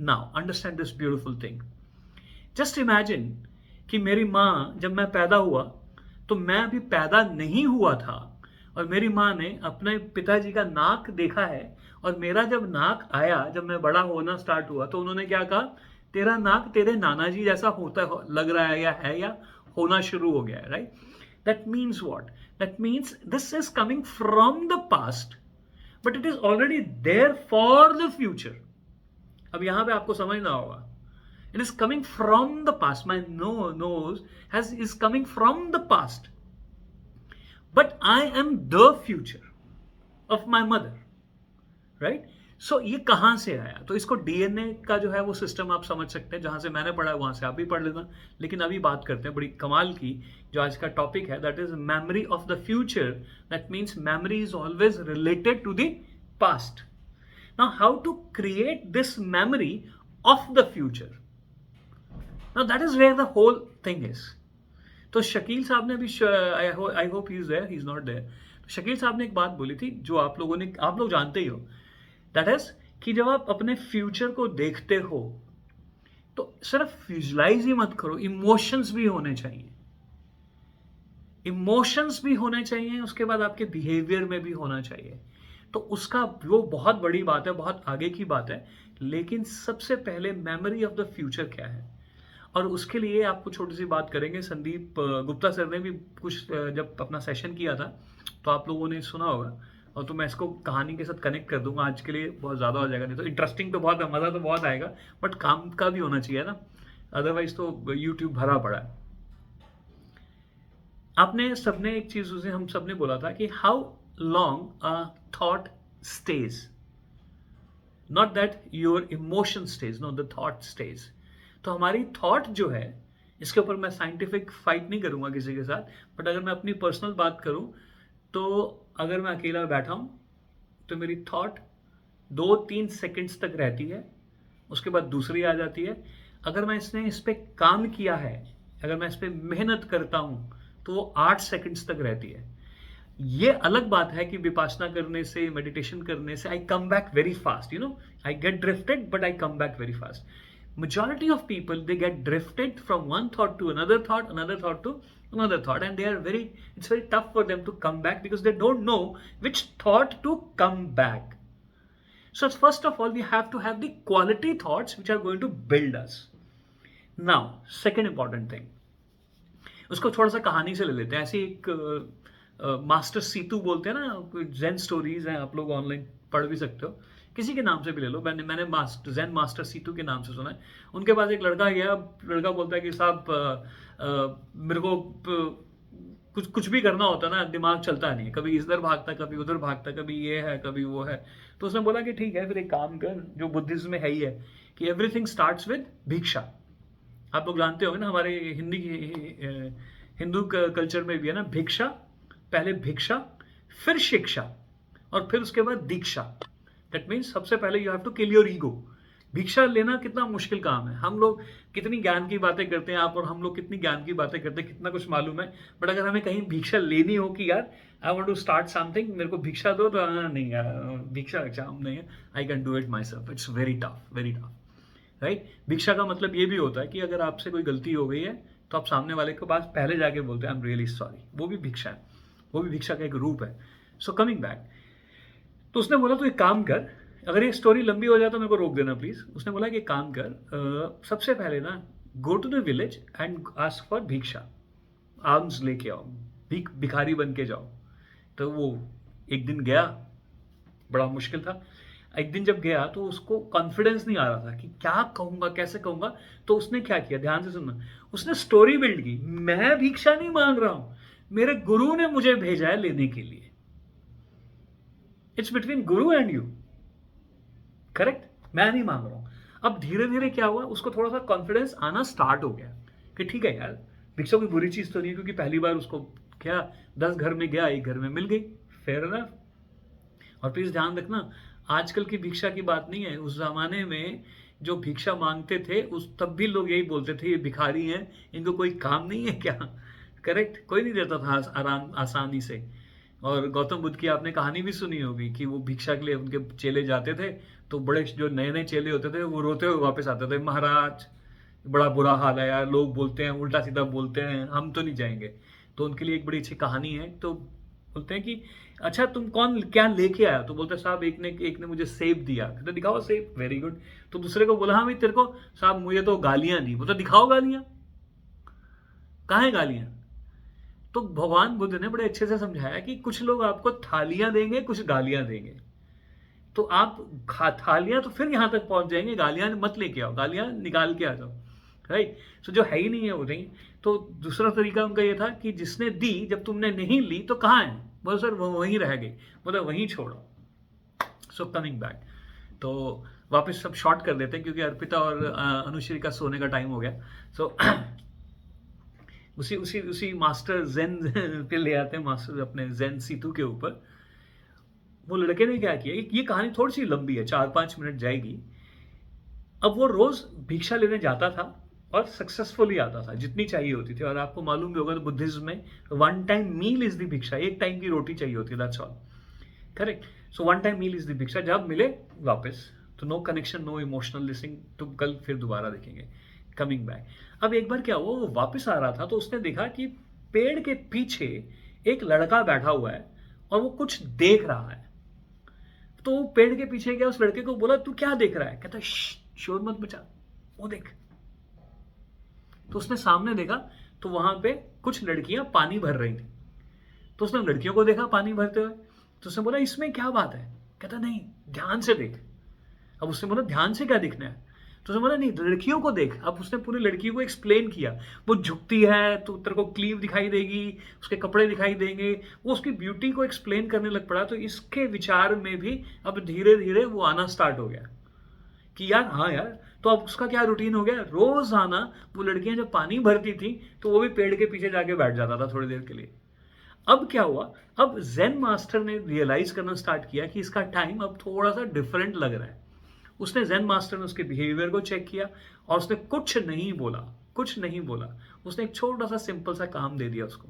Now, understand this beautiful thing. Just imagine कि मेरी माँ, जब मैं पैदा हुआ, तो मैं अभी पैदा नहीं हुआ था, और मेरी माँ ने अपने पिताजी का नाक देखा है, और मेरा जब नाक आया, जब मैं बड़ा होना स्टार्ट हुआ, तो उन्होंने क्या कहा, तेरा नाक तेरे नाना जी जैसा होता लग रहा है या होना शुरू हो गया है. Right. That means what? That means this is coming from the past, but it is already there for the future. अब यहाँ पे आपको समझना होगा. It is coming from the past. My nose is coming from the past. But I am the future of my mother. Right? So ये कहाँ से आया? तो इसको DNA का जो है वो सिस्टम आप समझ सकते हैं. जहाँ से मैंने पढ़ा है वहाँ से आप भी पढ़ लेना. लेकिन अभी बात करते हैं बड़ी कमाल की जो आज का टॉपिक है, that is memory of the future. That means memory is always related to the past. Now how to create this memory of the future? Now that is where the whole thing is. तो शकील साहब ने भी, I hope he is there, he is not there. Shakeel साहब ने एक बात बोली थी जो आप लोग जानते ही हो. दैट इज कि जब आप अपने फ्यूचर को देखते हो तो सिर्फ विजुलाइज ही मत करो, इमोशंस भी होने चाहिए. इमोशंस भी होने चाहिए, उसके बाद आपके बिहेवियर में भी होना चाहिए. तो उसका वो बहुत बड़ी बात है, बहुत आगे की बात है. लेकिन सबसे पहले मेमोरी ऑफ द फ्यूचर क्या है, और उसके लिए आपको छोटी सी बात करेंगे. संदीप गुप्ता सर ने भी कुछ जब अपना सेशन किया था तो आप लोगों ने सुना होगा, और तो मैं इसको कहानी के साथ कनेक्ट कर दूंगा. आज के लिए बहुत ज़्यादा हो जाएगा, नहीं तो इंटरेस्टिंग तो बहुत है, मज़ा तो बहुत आएगा, बट काम का भी होना चाहिए ना, अदरवाइज तो यूट्यूब भरा पड़ा है. आपने सबने एक चीज़ उसे हम सबने बोला था कि how long a thought stage, not that your emotion stage, know the thought stage. तो हमारी थॉट जो है, इसके ऊपर मैं साइंटिफिक फाइट नहीं करूंगा किसी के साथ, बट अगर मैं अपनी पर्सनल बात करूं तो अगर मैं अकेला बैठा हूं तो मेरी थॉट 2-3 सेकंड्स तक रहती है, उसके बाद दूसरी आ जाती है. अगर मैं इस पर काम किया है, अगर मैं इस पर मेहनत करता हूं तो वो 8 सेकंड्स तक रहती है. ये अलग बात है कि विपासना करने से, मेडिटेशन करने से I come back very fast, you know, I get drifted but I come back very fast. Majority of people, they get drifted from one thought to another thought to another thought, and it's very tough for them to come back because they don't know which thought to come back. So first of all, we have to have the quality thoughts which are going to build us. Now, second important thing, उसको थोड़ा सा कहानी से ले लेते हैं. ऐसी एक मास्टर सीतू बोलते हैं ना, जेन स्टोरीज हैं, आप लोग ऑनलाइन पढ़ भी सकते हो, किसी के नाम से भी ले लो. मैंने जेन मास्टर सीतू के नाम से सुना है. उनके पास एक लड़का गया, लड़का बोलता है कि साहब मेरे को कुछ भी करना होता ना, दिमाग चलता नहीं, कभी इधर भागता, कभी उधर भागता, कभी ये है, कभी वो है. तो उसने बोला कि ठीक है, फिर एक काम कर, जो बुद्धिज्म में है ही है कि एवरीथिंग स्टार्ट्स विद भिक्षा. आप लोग जानते हो ना, हमारे हिंदू कल्चर में भी है ना, भिक्षा, पहले भिक्षा, फिर शिक्षा, और फिर उसके बाद दीक्षा. दैट मीन्स सबसे पहले you have to kill your ego. भिक्षा लेना कितना मुश्किल काम है. हम लोग कितनी ज्ञान की बातें करते हैं, आप और हम लोग कितनी ज्ञान की बातें करते हैं, कितना कुछ मालूम है, बट अगर हमें कहीं भिक्षा लेनी हो कि यार I want to start something, मेरे को भिक्षा दो, तो नहीं यार, भिक्षा एग्जाम नहीं है, I can do it my self. It's very tough, right. भिक्षा का मतलब ये भी होता है कि अगर आपसे कोई गलती हो गई है तो आप सामने वाले के पास पहले जाके बोलते हैं आई एम रियली सॉरी. वो भी भिक्षा है, वो भी भिक्षा का एक रूप है. सो कमिंग बैक, तो उसने बोला तो एक काम कर, अगर ये स्टोरी लंबी हो जाए तो मेरे को रोक देना प्लीज. उसने बोला कि एक काम कर, सबसे पहले ना go to the village and ask for bhiksha, alms लेके आओ, भिखारी बन के जाओ. तो वो एक दिन गया, बड़ा मुश्किल था. एक दिन जब गया तो उसको कॉन्फिडेंस नहीं आ रहा था कि क्या कहूंगा, कैसे कहूंगा. तो उसने क्या किया, ध्यान से सुनना, उसने स्टोरी बिल्ड की. मैं भिक्षा नहीं मांग रहा हूं, मेरे गुरु ने मुझे भेजा है लेने के लिए. It's between Guru and you, correct. मैं नहीं मांग रहा हूं. अब धीरे धीरे क्या हुआ, उसको थोड़ा सा कॉन्फिडेंस आना स्टार्ट हो गया कि ठीक है यार, भिक्षा कोई बुरी चीज तो नहीं है, क्योंकि पहली बार उसको क्या 10 घर में गया, एक घर में मिल गई, फेयर इनफ. और प्लीज ध्यान रखना, आजकल की भिक्षा की बात नहीं है. उस जमाने में जो भिक्षा मांगते थे, उस तब भी लोग यही बोलते थे, ये भिखारी हैं, इनको कोई काम नहीं है क्या, करेक्ट. कोई नहीं देता था आराम आसानी से. और गौतम बुद्ध की आपने कहानी भी सुनी होगी कि वो भिक्षा के लिए उनके चेले जाते थे, तो बड़े जो नए नए चेले होते थे वो रोते हुए वापस आते थे, महाराज बड़ा बुरा हाल है यार, लोग बोलते हैं, उल्टा सीधा बोलते हैं, हम तो नहीं जाएंगे. तो उनके लिए एक बड़ी अच्छी कहानी है. तो बोलते हैं कि अच्छा तुम क्या लेके आया. तो बोलते साहब एक ने मुझे सेब दिया. तो दिखाओ सेब, वेरी गुड. तो दूसरे को बोला हाँ भाई तेरे को, साहब मुझे तो गालियां दी. बोलते दिखाओ गालियां, कहाँ है गालियां. तो भगवान बुद्ध ने बड़े अच्छे से समझाया कि कुछ लोग आपको थालियां देंगे, कुछ गालियां देंगे। तो आप थालियां तो फिर यहां तक पहुंच जाएंगे, गालियां मत लेके आओ, गालियां निकाल के आ जाओ, राइट। सो जो है ही नहीं है वो नहीं। तो दूसरा तरीका उनका ये था कि जिसने दी, जब तुमने नहीं ली तो कहाँ है? बोलो सर वो वहीं रह गई, बोला वहीं छोड़ो। सो कमिंग बैक, तो वापस सब शॉर्ट कर देते हैं क्योंकि अर्पिता और अनुश्री का सोने का टाइम हो गया। सो उसी मास्टर जेन पे ले आते हैं, मास्टर अपने जेन सीतू के ऊपर। वो लड़के ने क्या किया, ये कहानी थोड़ी सी लंबी है, 4-5 मिनट जाएगी। अब वो रोज भिक्षा लेने जाता था और सक्सेसफुली आता था, जितनी चाहिए होती थी। और आपको मालूम भी होगा तो बुद्धिज्म में 1 टाइम मील इज द भिक्षा, 1 टाइम की रोटी चाहिए होती है, that's all, correct. So 1 time meal is the bhiksha, जब मिले वापस। तो no connection, no emotional listening, तो कल फिर दोबारा देखेंगे। कमिंग बैक, अब एक बार क्या हुआ, वो वापस आ रहा था तो उसने देखा कि पेड़ के पीछे एक लड़का बैठा हुआ है और वो कुछ देख रहा है। तो वो पेड़ के पीछे गया, उस लड़के को बोला तू क्या देख रहा है? कहता शोर मत मचा, वो देख। तो उसने सामने देखा तो वहां पे कुछ लड़कियां पानी भर रही थी। तो उसने लड़कियों को देखा पानी भरते हुए, तो उसने बोला इसमें क्या बात है? कहता नहीं, ध्यान से देख। अब उसने बोला ध्यान से क्या दिखना है? तो उसने बोला नहीं, लड़कियों को देख। अब उसने पूरी लड़की को एक्सप्लेन किया, वो झुकती है तो तेरे को क्लीव दिखाई देगी, उसके कपड़े दिखाई देंगे, वो उसकी ब्यूटी को एक्सप्लेन करने लग पड़ा। तो इसके विचार में भी अब धीरे धीरे वो आना स्टार्ट हो गया कि यार हाँ यार। तो अब उसका क्या रूटीन हो गया, रोजाना वो लड़कियां जब पानी भरती थी तो वो भी पेड़ के पीछे जाके बैठ जाता था थोड़ी देर के लिए। अब क्या हुआ, अब जेन मास्टर ने रियलाइज करना स्टार्ट किया कि इसका टाइम अब थोड़ा सा डिफरेंट लग रहा है। उसने जेन मास्टर ने उसके बिहेवियर को चेक किया और उसने कुछ नहीं बोला। उसने एक छोटा सा सिंपल सा काम दे दिया उसको।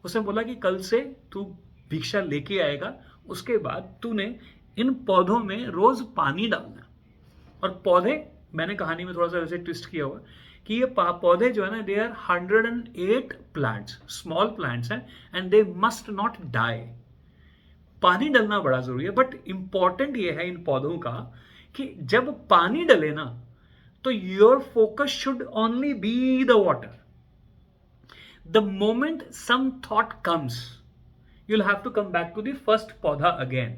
उसने बोला कि कल से तू भिक्षा लेके आएगा, उसके बाद तूने इन पौधों में रोज पानी डालना। और पौधे, मैंने कहानी में थोड़ा सा वैसे ट्विस्ट किया हुआ कि ये पौधे जो है ना, they are 108 plants, small plants हैं, and they must not die. पानी डालना बड़ा जरूरी है, बट इंपॉर्टेंट ये है इन पौधों का कि जब पानी डले ना तो your focus should only be the water. The moment some thought comes, you will have to come back to the first paudha again.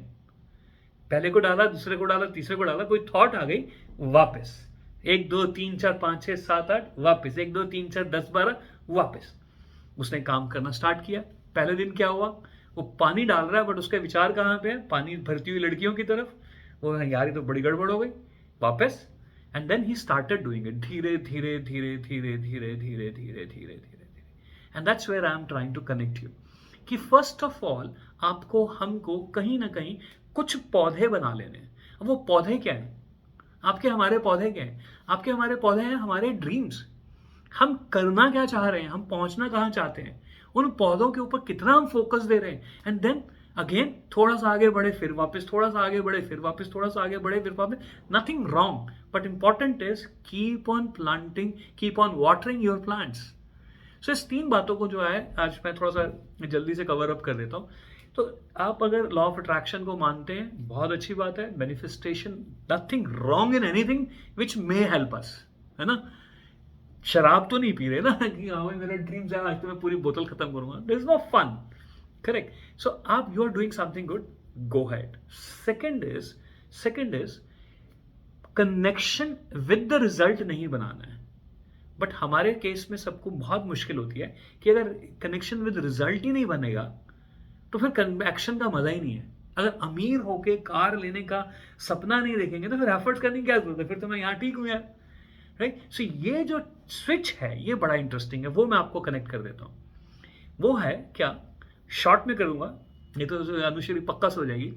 पहले को डाला, दूसरे को डाला, तीसरे को डाला, कोई थॉट आ गई, वापस 1 2 3 4 5 6 7 8 वापस 1 2 3 4 10 12 वापस। उसने काम करना स्टार्ट किया। पहले दिन क्या हुआ, वो पानी डाल रहा है बट उसके विचार कहाँ पे है, पानी भरती हुई लड़कियों की तरफ। वो यार ये तो बड़ी गड़बड़ हो गई, वापस। And then he started doing it, धीरे धीरे धीरे धीरे धीरे धीरे धीरे धीरे धीरे। And that's where I am trying to connect you कि फर्स्ट ऑफ ऑल आपको, हमको कहीं ना कहीं कुछ पौधे बना लेने हैं। अब वो पौधे क्या हैं? आपके हमारे पौधे क्या हैं? आपके हमारे पौधे हैं हमारे ड्रीम्स। हम करना क्या चाह रहे हैं, हम पहुंचना कहाँ चाहते हैं, उन पौधों के ऊपर कितना हम फोकस दे रहे हैं। एंड देन अगेन थोड़ा सा आगे बढ़े, फिर वापस थोड़ा सा आगे बढ़े, फिर वापस थोड़ा सा आगे बढ़े, फिर वापस। Nothing wrong, but important is keep on planting, keep on watering your plants. So इस 3 बातों को जो है आज मैं थोड़ा सा जल्दी से कवर अप कर देता हूँ। तो आप अगर लॉ ऑफ अट्रैक्शन को मानते हैं, बहुत अच्छी बात है। Manifestation, nothing wrong in anything which may help us, है ना। शराब तो नहीं पी रहे ना कि हाँ भाई मेरा ड्रीम्स है आज तो मैं पूरी बोतल खत्म करूंगा, there is no fun, correct. So आप you are doing something good, go ahead. Second is connection with the result नहीं बनाना है। बट हमारे केस में सबको बहुत मुश्किल होती है कि अगर कनेक्शन विद रिजल्ट ही नहीं बनेगा तो फिर एक्शन का मजा ही नहीं है। अगर अमीर होके कार लेने का सपना नहीं देखेंगे तो फिर एफर्ट्स करने की क्या जरूरत है, फिर तो मैं यहाँ ठीक हूँ यार, राइट। सो ये जो स्विच है ये बड़ा इंटरेस्टिंग है, वो मैं आपको कनेक्ट कर देता हूँ। वो है क्या, शॉर्ट में करूंगा, ये तो अनुश्री पक्का सो जाएगी,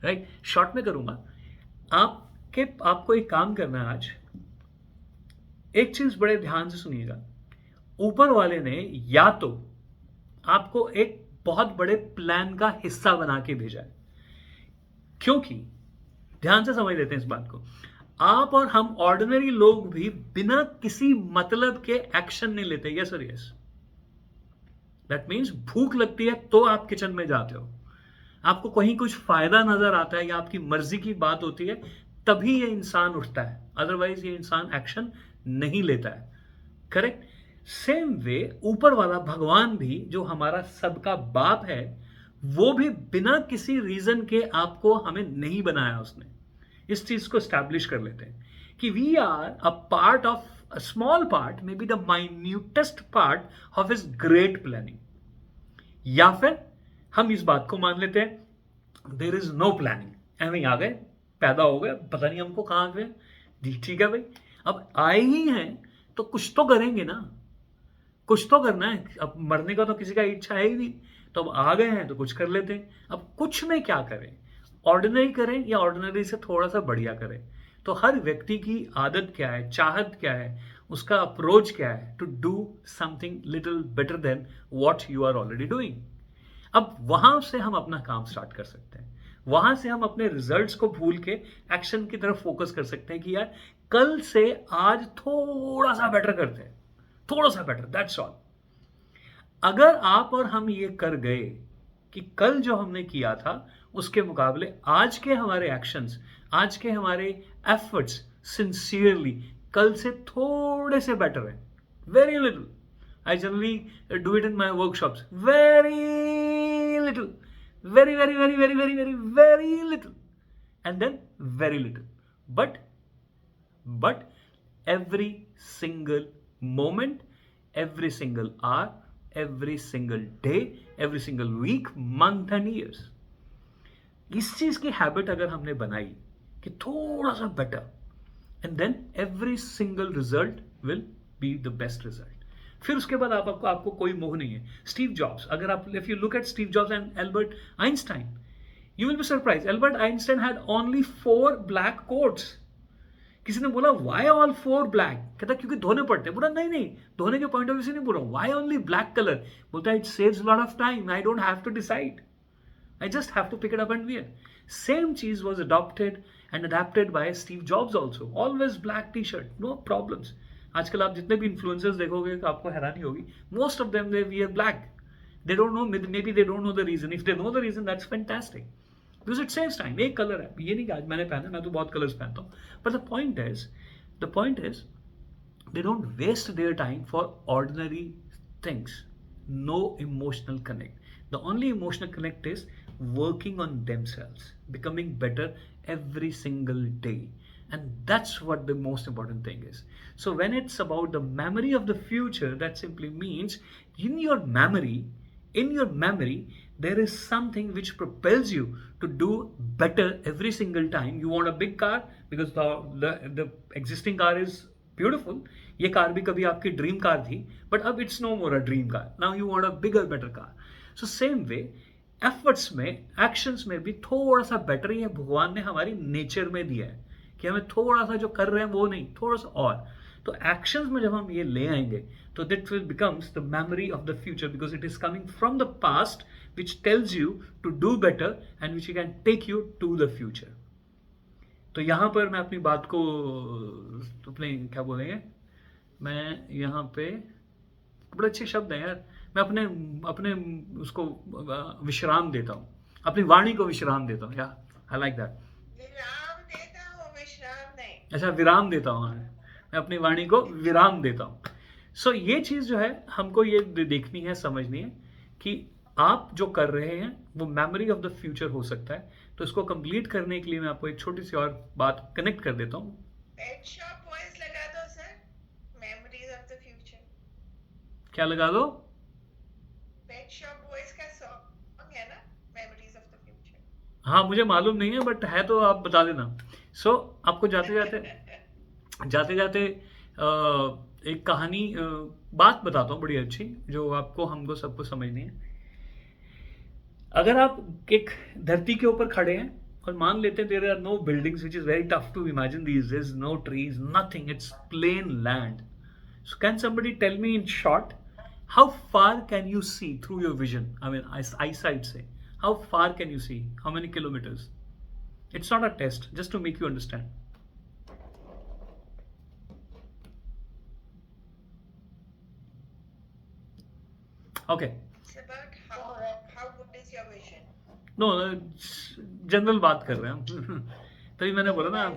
राइट। शॉर्ट में करूंगा। आपको एक काम करना है आज। एक चीज बड़े ध्यान से सुनिएगा, ऊपर वाले ने या तो आपको एक बहुत बड़े प्लान का हिस्सा बना के भेजा है, क्योंकि ध्यान से समझ लेते हैं इस बात को। आप और हम ऑर्डिनरी लोग भी बिना किसी मतलब के एक्शन नहीं लेते, यस और यस। दैट मीन्स भूख लगती है तो आप किचन में जाते हो, आपको कहीं कुछ फायदा नजर आता है या आपकी मर्जी की बात होती है, तभी ये इंसान उठता है, अदरवाइज ये इंसान एक्शन नहीं लेता है, करेक्ट। सेम वे ऊपर वाला भगवान भी, जो हमारा सबका बाप है, वो भी बिना किसी रीजन के आपको हमें नहीं बनाया उसने। इस चीज को स्टैब्लिश कर लेते हैं कि we are a part of a small part, maybe the minutest part of his great planning. या फिर हम इस बात को मान लेते हैं देयर इज नो प्लानिंग, एवं आ गए, पैदा हो गए, पता नहीं हमको कहां गए जी, ठीक है भाई, अब आए ही हैं तो कुछ तो करेंगे ना, कुछ तो करना है। अब मरने का तो किसी का इच्छा है ही नहीं, तो अब आ गए हैं तो कुछ कर लेते हैं। अब कुछ में क्या करें, ऑर्डिनरी करें या ऑर्डिनरी से थोड़ा सा बढ़िया करें? तो हर व्यक्ति की आदत क्या है, चाहत क्या है, उसका अप्रोच क्या है, to do something little better than what you are already doing. अब वहां से हम अपना काम स्टार्ट कर सकते हैं, वहां से हम अपने रिजल्ट्स को भूल के एक्शन की तरफ फोकस कर सकते हैं कि यार कल से आज थोड़ा सा बेटर करते हैं, थोड़ा सा बेटर, दैट्स ऑल। अगर आप और हम ये कर गए कि कल जो हमने किया था उसके मुकाबले आज के हमारे एक्शंस, आज के हमारे एफर्ट्स सिंसियरली कल से थोड़े से बेटर है, very little, I generally do it in my workshops. Very little, very, very, very, very, very, very, very little, and then very little. But every single moment, every single hour, every single day, every single week, month and years. इस चीज की habit अगर हमने बनाई कि थोड़ा सा better, and then every single result will be the best result. फिर उसके बाद आपको कोई मोह नहीं है। स्टीव जॉब्स, अगर आप if you look at Steve jobs and Albert Einstein, you will be surprise, Albert Einstein had only 4 black quotes. किसी ने बोला व्हाई ऑल 4 ब्लैक, कहता क्योंकि धोने पड़ते हैं। बोला नहीं, धोने के पॉइंट ऑफ व्यू से नहीं बोल रहा, व्हाई ओनली ब्लैक कलर, बोलता it saves lot of time, I don't have to decide, I just have to pick it up and wear. Same cheese was adopted and adapted by Steve Jobs also. Always black t-shirt, no problems. आजकल आप जितने भी influencers देखोगे तो आपको हैरानी होगी, most of them they wear black. They don't know, maybe they don't know the reason. If they know the reason, that's fantastic. Because it saves time. एक कलर है, ये नहीं कि आज मैंने पहना, मैं तो बहुत कलर्स पहनता हूँ. But the point is, they don't waste their time for ordinary things. No emotional connect. The only emotional connect is working on themselves, becoming better every single day. And that's what the most important thing is. So when it's about the memory of the future, that simply means in your memory, there is something which propels you to do better every single time. You want a big car because the existing car is beautiful. ये car भी कभी आपकी dream car थी, but अब it's no more a dream car. Now you want a bigger, better car. So same way, efforts में, actions में भी थोड़ा सा बेटर ही है, भगवान ने हमारी नेचर में दिया है कि हमें थोड़ा सा जो कर रहे हैं वो नहीं, थोड़ा सा और। तो एक्शंस में जब हम ये ले आएंगे तो that will becomes the memory of the future, because it is coming from the past which tells you to do better and which you can take you to the future. तो यहाँ पर मैं अपनी बात को, अपने क्या बोलेंगे, मैं यहाँ पे, बड़े अच्छे शब्द हैं यार, मैं अपने उसको विश्राम देता हूँ, अपनी वाणी को विश्राम देता हूँ, या आई लाइक दैट। विराम देता हूँ, विश्राम नहीं। अच्छा, विराम देता हूँ, मैं अपनी वाणी को विराम देता हूँ। सो ये चीज़ जो है हमको ये देखनी है, समझनी है कि आप जो कर रहे हैं वो मेमोरी ऑफ द फ्यूचर हो सकता है। तो इसको कंप्लीट करने के लिए मैं आपको एक छोटी सी और बात कनेक्ट कर देता हूँ। पेट शॉप वॉइस लगा दो sir, memories of the future. क्या लगा दो? पेट शॉप वॉइस का सॉन्ग है ना, मेमोरीज ऑफ द फ्यूचर। हाँ, मुझे मालूम नहीं है, बट है तो आप बता देना। सो आपको जाते जाते एक कहानी, बात बताता हूँ बड़ी अच्छी, जो आपको हमको सबको समझनी है। अगर आप एक धरती के ऊपर खड़े हैं और मान लेते हैं there are no buildings, which is very tough to imagine these days, no trees, nothing, it's plain land. So can somebody tell me in short, how far can you see through your vision? I mean, eyesight say, how far can you see? How many kilometers? It's not a test, just to make you understand. Okay. It's about how good is your vision? No, general बात कर रहे हैं हम। तभी मैंने बोला ना,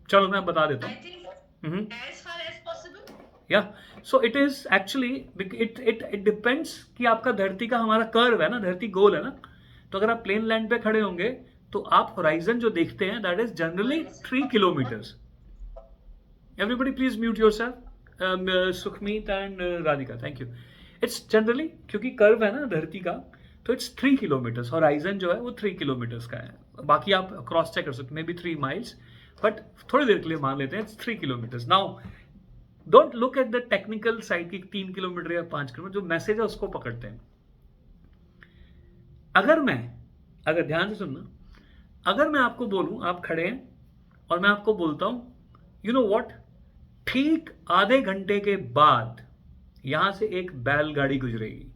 चलो मैं बता देता I हूँ। think as far as possible. या so it is actually it depends कि आपका धरती का हमारा कर्व है ना, धरती गोल है ना, तो अगर आप प्लेन लैंड पे खड़े होंगे तो आप होराइजन जो देखते हैं that is generally 3 kilometres. Everybody please mute yourself, Sukhmeet and Radhika, thank you. It's generally, क्योंकि कर्व है ना धरती का, तो इट्स 3 किलोमीटर्स. होराइजन जो है वो 3 किलोमीटर्स का है. बाकी आप क्रॉस चेक कर सकते हैं, मे बी 3 माइल्स, बट थोड़ी देर के लिए मान लेते हैं it's 3 kilometres. Now don't look at the technical side की 3 किलोमीटर या 5 किलोमीटर, जो मैसेज है उसको पकड़ते हैं. अगर ध्यान से सुनना, अगर मैं आपको बोलूं आप खड़े हैं और मैं आपको बोलता हूं यू नो व्हाट, ठीक आधे घंटे के बाद यहां से एक बैलगाड़ी गुजरेगी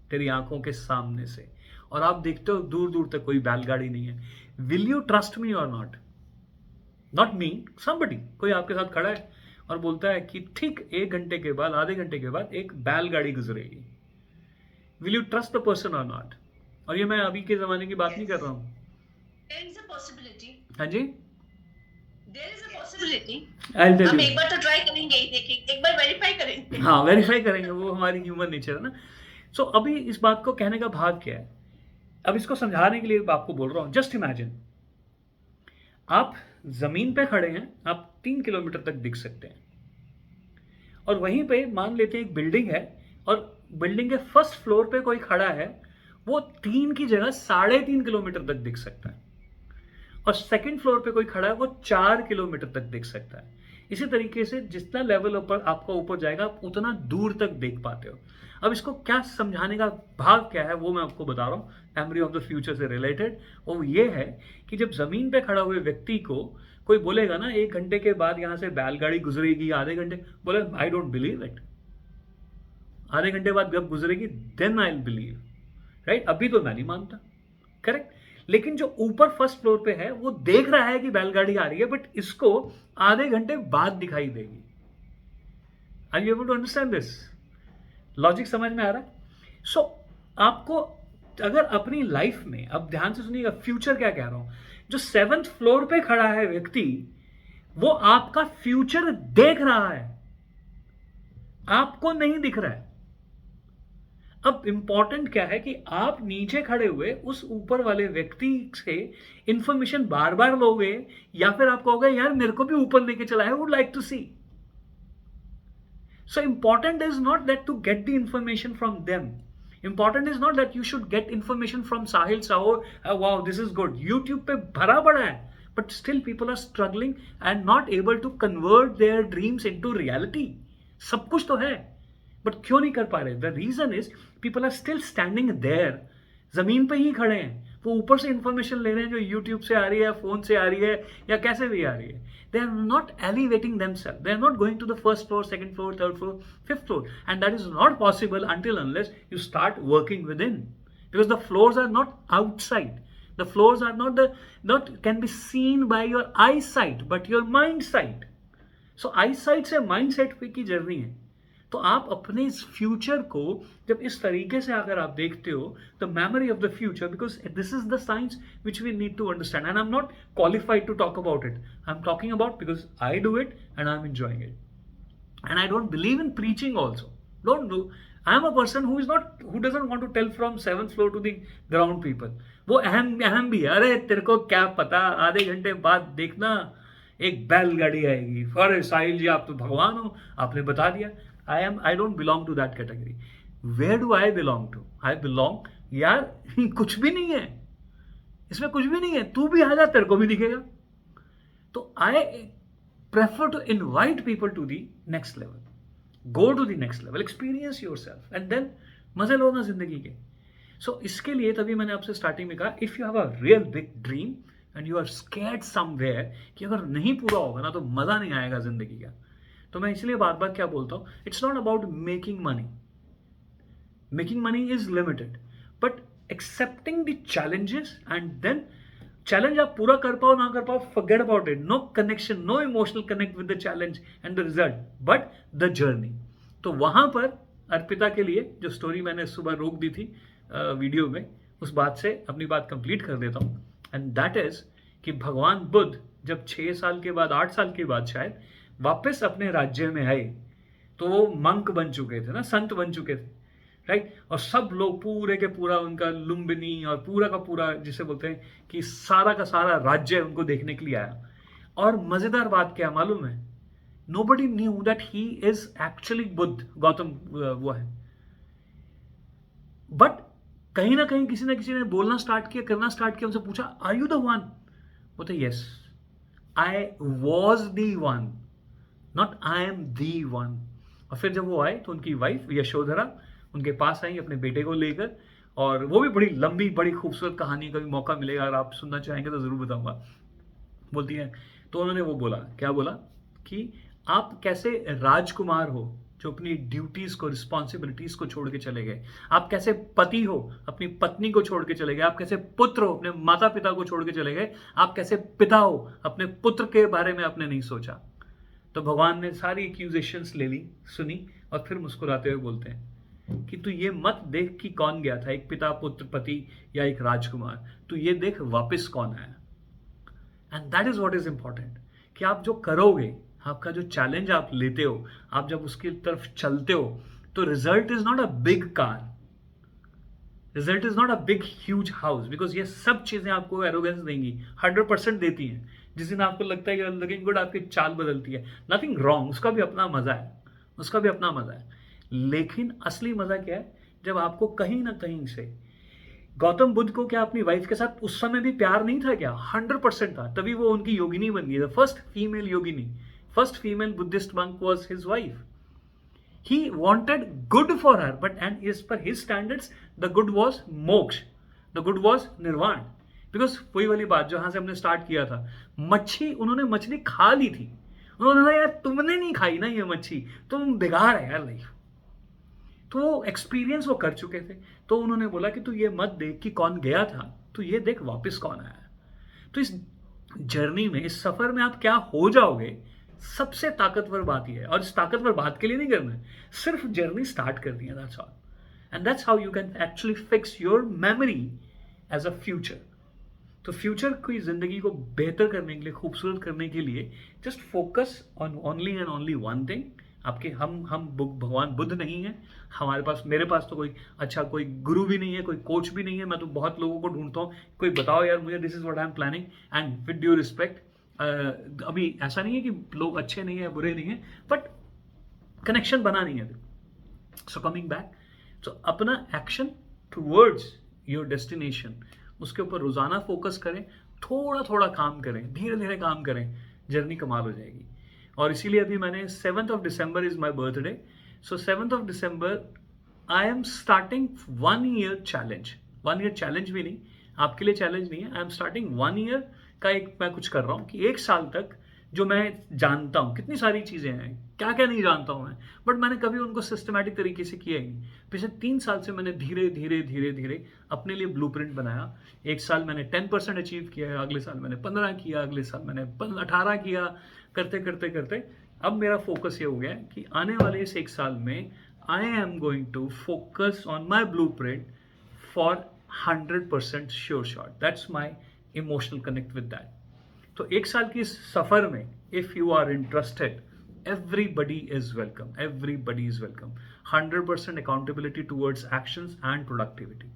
तेरी आंखों के सामने से, और आप देखते हो दूर दूर तक कोई बैलगाड़ी नहीं है. विल यू ट्रस्ट मी और नॉट? नॉट मी, समबडी, कोई आपके साथ खड़ा है और बोलता है कि ठीक 1 घंटे के बाद, आधे घंटे के बाद एक बैलगाड़ी गुजरेगी. Will you trust the person और नॉट? और ये मैं अभी के जमाने की बात नहीं कर रहा हूं. There is a possibility. हाँ जी, There is a possibility. I'll tell हम you. एक बार तो ट्राई करेंगे ही, देखेंगे, एक बार वेरीफाई करेंगे. हाँ, वेरीफाई करेंगे, वो हमारी ह्यूमन नेचर है ना. सो अभी इस बात को कहने का भाग क्या है, अब इसको समझाने के लिए आपको बोल रहा हूं. जस्ट इमेजिन, आप जमीन पे खड़े हैं, आप 3 किलोमीटर तक दिख सकते हैं, और वहीं पे मान लेते हैं एक बिल्डिंग है, और बिल्डिंग के फर्स्ट फ्लोर पे कोई खड़ा है, वो 3 की जगह 3.5 किलोमीटर तक दिख सकता है, और सेकंड फ्लोर पे कोई खड़ा है वो 4 किलोमीटर तक देख सकता है. इसी तरीके से जितना लेवल ऊपर आपका ऊपर जाएगा आप उतना दूर तक देख पाते हो. अब इसको क्या समझाने का भाग क्या है वो मैं आपको बता रहा हूँ, मेमोरी ऑफ द फ्यूचर से रिलेटेड. वो ये है कि जब जमीन पे खड़ा हुए व्यक्ति को कोई बोलेगा ना 1 घंटे के बाद यहाँ से बैलगाड़ी गुजरेगी, आधे घंटे, बोले आई डोंट बिलीव इट. आधे घंटे बाद जब गुजरेगी then I will believe, right? अभी तो मैं नहीं मानता, करेक्ट. लेकिन जो ऊपर फर्स्ट फ्लोर पे है वो देख रहा है कि बैलगाड़ी आ रही है, बट इसको आधे घंटे बाद दिखाई देगी. Are you able to understand this? Logic समझ में आ रहा है? सो आपको अगर अपनी लाइफ में, अब ध्यान से सुनिएगा, फ्यूचर क्या कह रहा हूं, जो 7th फ्लोर पे खड़ा है व्यक्ति, वो आपका फ्यूचर देख रहा है, आपको नहीं दिख रहा है. अब इंपॉर्टेंट क्या है कि आप नीचे खड़े हुए उस ऊपर वाले व्यक्ति से इंफॉर्मेशन बार बार लोगे, या फिर आप कहोगे यार मेरे को भी ऊपर लेके चला है, would like to see. So important is not that to get the information from them. Important is not that you should get information from Sahil Saho. Wow, this is good. YouTube पे भरा पड़ा है, but still people are struggling and not able to convert their dreams into reality. सब कुछ तो है, but क्यों नहीं कर पा रहे? The reason is people are still standing there. जमीन पे ही खड़े हैं, वो ऊपर से इंफॉर्मेशन ले रहे हैं जो यूट्यूब से आ रही है, फोन से आ रही है, या कैसे भी आ रही है. They are not elevating themselves. They are not going to the first floor, second floor, third floor, fifth floor, and that is not possible until unless you start working within, because the floors are not outside. The floors are not can be seen by your eyesight, but your mind sight. So eyesight से mindset पे की journey है. तो आप अपने इस future को जब इस तरीके से अगर आप देखते हो, the memory of the future, because this is the science which we need to understand, and I am not qualified to talk about it. I am talking about because I do it and I am enjoying it, and I don't believe in preaching also. Don't do. I am a person who doesn't want to tell from 7th floor to the ground people. वो अहम भी है. अरे तेरे को क्या पता, आधे घंटे बाद देखना एक बैलगाड़ी आएगी. अरे साहिल जी आप तो भगवान हो, आपने बता दिया. I don't belong to that category. Where do I belong to? I belong, यार कुछ भी नहीं है इसमें, कुछ भी नहीं है. तू भी आ जा, तेरे को भी दिखेगा. तो I prefer to invite people to the next level. Go to the next level, experience yourself, and then मजे लो ना जिंदगी के. So इसके लिए तभी मैंने आपसे स्टार्टिंग में कहा, if you have a real big dream and you are scared somewhere, कि अगर नहीं पूरा होगा ना तो मजा नहीं आएगा जिंदगी का. तो मैं इसलिए बार बार क्या बोलता हूं, it's not about making money. Making money is limited, but accepting the challenges, and then challenge आप पूरा कर पाओ ना कर पाओ, forget about it. No connection, no emotional connect with the challenge and the result, but the journey. तो वहां पर अर्पिता के लिए जो स्टोरी मैंने सुबह रोक दी थी वीडियो में, उस बात से अपनी बात कंप्लीट कर देता हूं, एंड दैट इज कि भगवान बुद्ध जब 6 साल के बाद, 8 साल के बाद शायद वापस अपने राज्य में आए, तो वो मंक बन चुके थे ना, संत बन चुके थे, राइट। और सब लोग पूरे के पूरा उनका लुम्बिनी और पूरा का पूरा जिसे बोलते हैं कि सारा का सारा राज्य उनको देखने के लिए आया। और मजेदार बात क्या मालूम है, nobody knew that he is actually Buddha, Gautam वो है। बट कहीं ना कहीं किसी ना किसी ने बोलना स्टार्ट किया, करना स्टार्ट किया, उनसे पूछा आर यू द वन? बोलते yes, I was the one, not I am the one. और फिर जब वो आए तो उनकी वाइफ यशोधरा उनके पास आई अपने बेटे को लेकर, और वो भी बड़ी लंबी बड़ी खूबसूरत कहानी, कभी मौका मिलेगा अगर आप सुनना चाहेंगे तो ज़रूर बताऊंगा। बोलती है, तो उन्होंने वो बोला, क्या बोला कि आप कैसे राजकुमार हो जो अपनी ड्यूटीज़ को, रिस्पॉन्सिबिलिटीज़ को छोड़ के चले गए, आप कैसे पति हो अपनी पत्नी को छोड़ के चले गए, आप कैसे पुत्र हो अपने माता पिता को छोड़ के चले गए, आप कैसे पिता हो अपने पुत्र के बारे में आपने नहीं सोचा। तो भगवान ने सारी एक्यूजेशंस ले ली, सुनी, और फिर मुस्कुराते हुए बोलते हैं कि तू ये मत देख कि कौन गया था, एक पिता, पुत्र, पति या एक राजकुमार, तू ये देख वापस कौन आया। And that is what is important, कि आप जो करोगे, आपका जो चैलेंज आप लेते हो, आप जब उसकी तरफ चलते हो, तो result is not a big car, result is not a big huge house, because ये सब चीजें आपको एरोगेंस देंगी, 100% देती हैं। जिस दिन आपको लगता है कि लुकिंग गुड, आपकी चाल बदलती है, नथिंग रॉन्ग, उसका भी अपना मजा है, उसका भी अपना मजा है। लेकिन असली मजा क्या है, जब आपको कहीं ना कहीं से, गौतम बुद्ध को क्या अपनी वाइफ के साथ उस समय भी प्यार नहीं था क्या? 100% था, तभी वो उनकी योगिनी बन गई, the first female Yogini, first female Buddhist monk was his wife. He wanted good for her, but and as per his standards, the good was moksha, the good was nirvana. Because वही वाली बात जहां से हमने start किया था, मच्छी, उन्होंने मछली खा ली थी, उन्होंने कहा यार तुमने नहीं खाई ना ये मच्छी, तुम बेकार है यार लाइफ। तो वो एक्सपीरियंस वो कर चुके थे, तो उन्होंने बोला कि तू ये मत देख कि कौन गया था, तू ये देख वापस कौन आया। तो इस जर्नी में, इस सफर में आप क्या हो जाओगे, सबसे ताकतवर बात यह है, और इस ताकतवर बात के लिए नहीं करना है, सिर्फ जर्नी स्टार्ट कर दी है, that's all. And that's how you can actually fix your memory as a future. तो फ्यूचर की जिंदगी को बेहतर करने के लिए, खूबसूरत करने के लिए, just focus on only and only one thing. आपके हम भगवान बुद्ध नहीं है हमारे पास, मेरे पास तो कोई अच्छा कोई गुरु भी नहीं है, कोई कोच भी नहीं है। मैं तो बहुत लोगों को ढूंढता हूँ, कोई बताओ यार मुझे, this is what I am planning. And with due respect, अभी ऐसा नहीं है कि लोग अच्छे नहीं है, बुरे नहीं है, बट कनेक्शन बना नहीं है। सो कमिंग बैक, तो अपना एक्शन टूवर्ड्स योर डेस्टिनेशन, उसके ऊपर रोजाना फोकस करें, थोड़ा थोड़ा काम करें, धीरे धीरे काम करें, जर्नी कमाल हो जाएगी। और इसीलिए अभी मैंने 7th of December is my birthday, so 7th of December I am starting 1 year challenge. 1 year challenge भी नहीं, आपके लिए चैलेंज नहीं है, आई एम स्टार्टिंग 1 year का एक मैं कुछ कर रहा हूँ कि 1 साल तक जो मैं जानता हूँ, कितनी सारी चीज़ें हैं, क्या क्या नहीं जानता हूँ मैं, बट मैंने कभी उनको सिस्टमैटिक तरीके से किया ही नहीं। पिछले 3 साल से मैंने धीरे धीरे धीरे धीरे अपने लिए ब्लूप्रिंट बनाया। 1 साल मैंने 10% अचीव किया है, अगले साल मैंने 15 किया, अगले साल मैंने 18 किया, करते करते करते अब मेरा फोकस ये हो गया कि आने वाले इस 1 साल में I am going to focus on my blueprint for 100% sure shot. That's my emotional connect with that. तो 1 साल की इस सफर में, if you are interested, everybody is welcome, everybody is welcome। 100% accountability towards actions and productivity।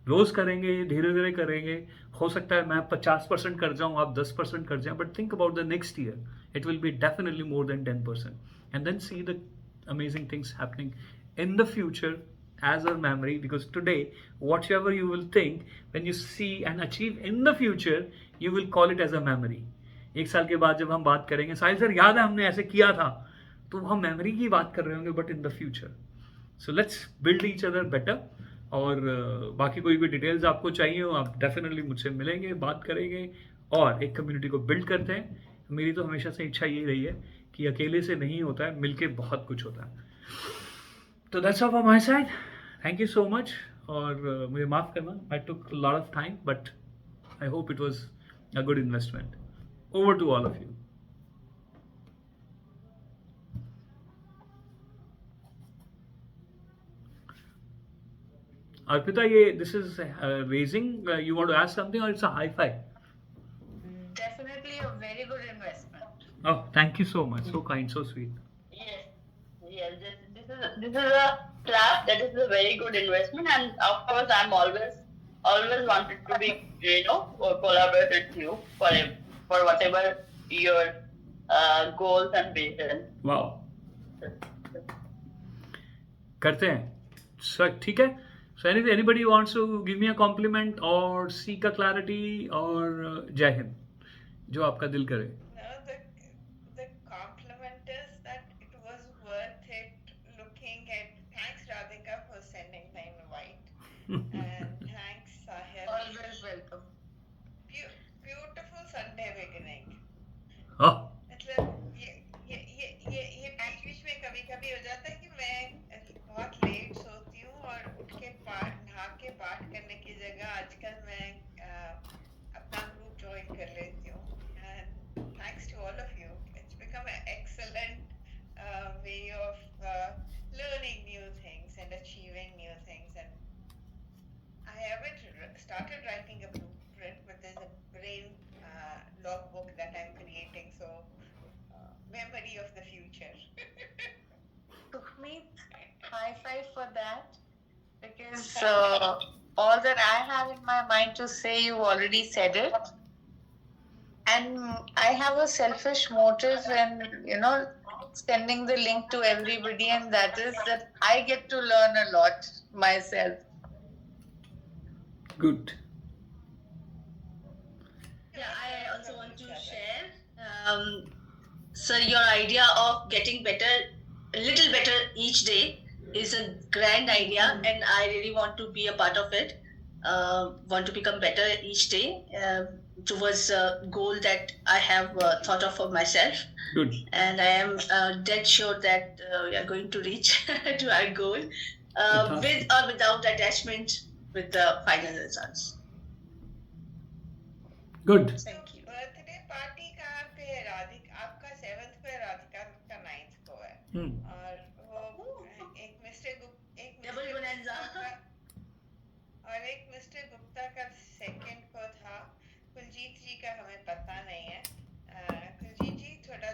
रोज करेंगे, धीरे धीरे करेंगे, हो सकता है मैं 50% कर जाऊं, आप 10% कर जाएं, but think about the next year, it will be definitely more than 10%, and then see the amazing things happening in the future as a memory, because today whatever you will think, when you see and achieve in the future, you will call it as a memory। 1 साल के बाद जब हम बात करेंगे, साहिल sir याद है हमने ऐसे किया था, तो हम मेमोरी की बात कर रहे होंगे, but in the future. So let's build each other better. और बाकी कोई भी डिटेल्स आपको चाहिए हो, आप डेफिनेटली मुझसे मिलेंगे, बात करेंगे और एक कम्युनिटी को बिल्ड करते हैं। मेरी तो हमेशा से इच्छा यही रही है कि अकेले से नहीं होता है, मिलके बहुत कुछ होता है। तो that's all from my side, thank you so much. और मुझे माफ़ करना, I took lot of time, but I hope it was a good investment. Over to all of you। Arpita, this is raising, you want to ask something, or it's a high five? Definitely a very good investment. Oh, thank you so much, so kind, so sweet। Yes, Yes, this is a trap. That is a very good investment, and of course, I'm always wanted to be collaborate with you for whatever your goals and vision. वाह, करते हैं sir, ठीक है. So anybody wants to give me a compliment or seek a clarity or जय हिंद, जो आपका दिल करे. No, the compliment is that it was worth it looking at. Thanks Radhika for sending the invite, and thanks Sahil. Always welcome. Beautiful Sunday beginning. हाँ, मतलब ये बीच में कभी कभी हो जाता है कि मैं बहुत लेट सोती हूँ और उठ के नहा के पाठ करने की जगह आजकल मैं अपना ग्रुप ज्वाइन कर लेती हूँ. And thanks to all of you, it's become an excellent way of learning new things and achieving new things. And I haven't started writing a blueprint, but there's a brain logbook that I'm creating. So memory of the future. Sukhmeet, high five for that, because all that I have in my mind to say, you already said it. And I have a selfish motive in, sending the link to everybody, and that is that I get to learn a lot myself. good. Yeah, I also want to share. So your idea of getting better, a little better each day is a grand idea, and I really want to be a part of it. Want to become better each day towards a goal that I have thought of for myself. Good. And I am dead sure that we are going to reach to our goal with or without attachment with the final results. Good. Thank you. Birthday party कहाँ पे है राधिका? आपका 7th पे, राधिका का 9th को है. और वो एक मिस्टर Double bonanza. और एक मिस्टर गुप्ता का 2nd को था. कुलजीत जी का हमें पता नहीं है. कुलजीत जी थोड़ा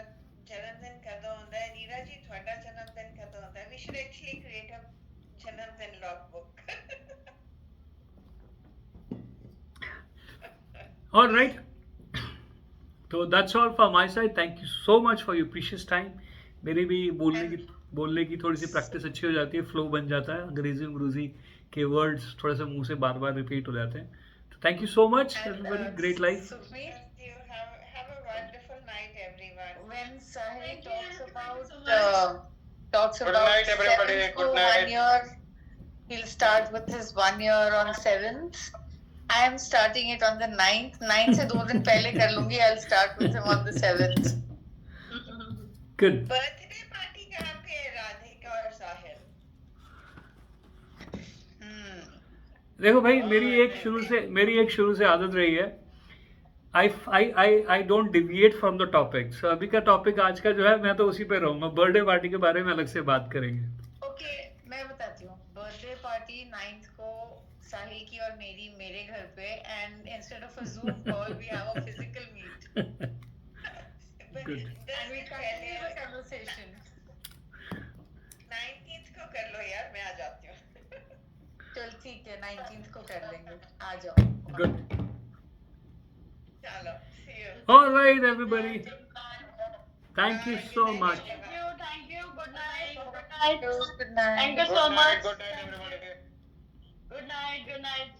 जन्मदिन कदों होता है? नीरा जी थोड़ा जन्मदिन कदों होता है? We should actually create a जन्मदिन logbook. All right. So that's all from my side. Thank you so much for your precious time. मेरी भी बोलने की थोड़ी सी प्रैक्टिस अच्छी हो जाती है, फ्लो बन जाता है, अंग्रेजी के वर्ड्स थोड़ा सा मुंह से बार बार रिपीट हो जाते हैं. तो thank you so much everybody, great life. Thank you. Have a wonderful night, everyone. When Sahil Thank you. talks Good about night, everybody. 7th Good to night. 1 year, he'll start with his 1 year on 7th. I am starting it on the 9th. 9th से 2 दिन पहले कर लूंगी. I'll start with him on the 7th. Good. Birthday party कहाँ पे है राधिका और साहिल? देखो भाई, मेरी एक शुरू से आदत रही है, I don't deviate from the topic. So अभी का टॉपिक आज का जो है, मैं तो उसी पे रहूंगा. बर्थडे पार्टी के बारे में अलग से बात करेंगे. ओके, मैं बताती हूँ. बर्थडे पार्टी 9th को साहिल की और मेरे घर पे, and instead of a Zoom call we have a physical meet. Good. And we continue the conversation. 19th को कर लो यार, मैं आ जाती हूँ. चल ठीक है, 19th को कर लेंगे. आ जाओ. गुड. चलो, see you. All right, everybody. Thank you so much. Thank you. Good night. Good night. Good night. Thank you Good so night, much. good night, everybody. Good night. Good night.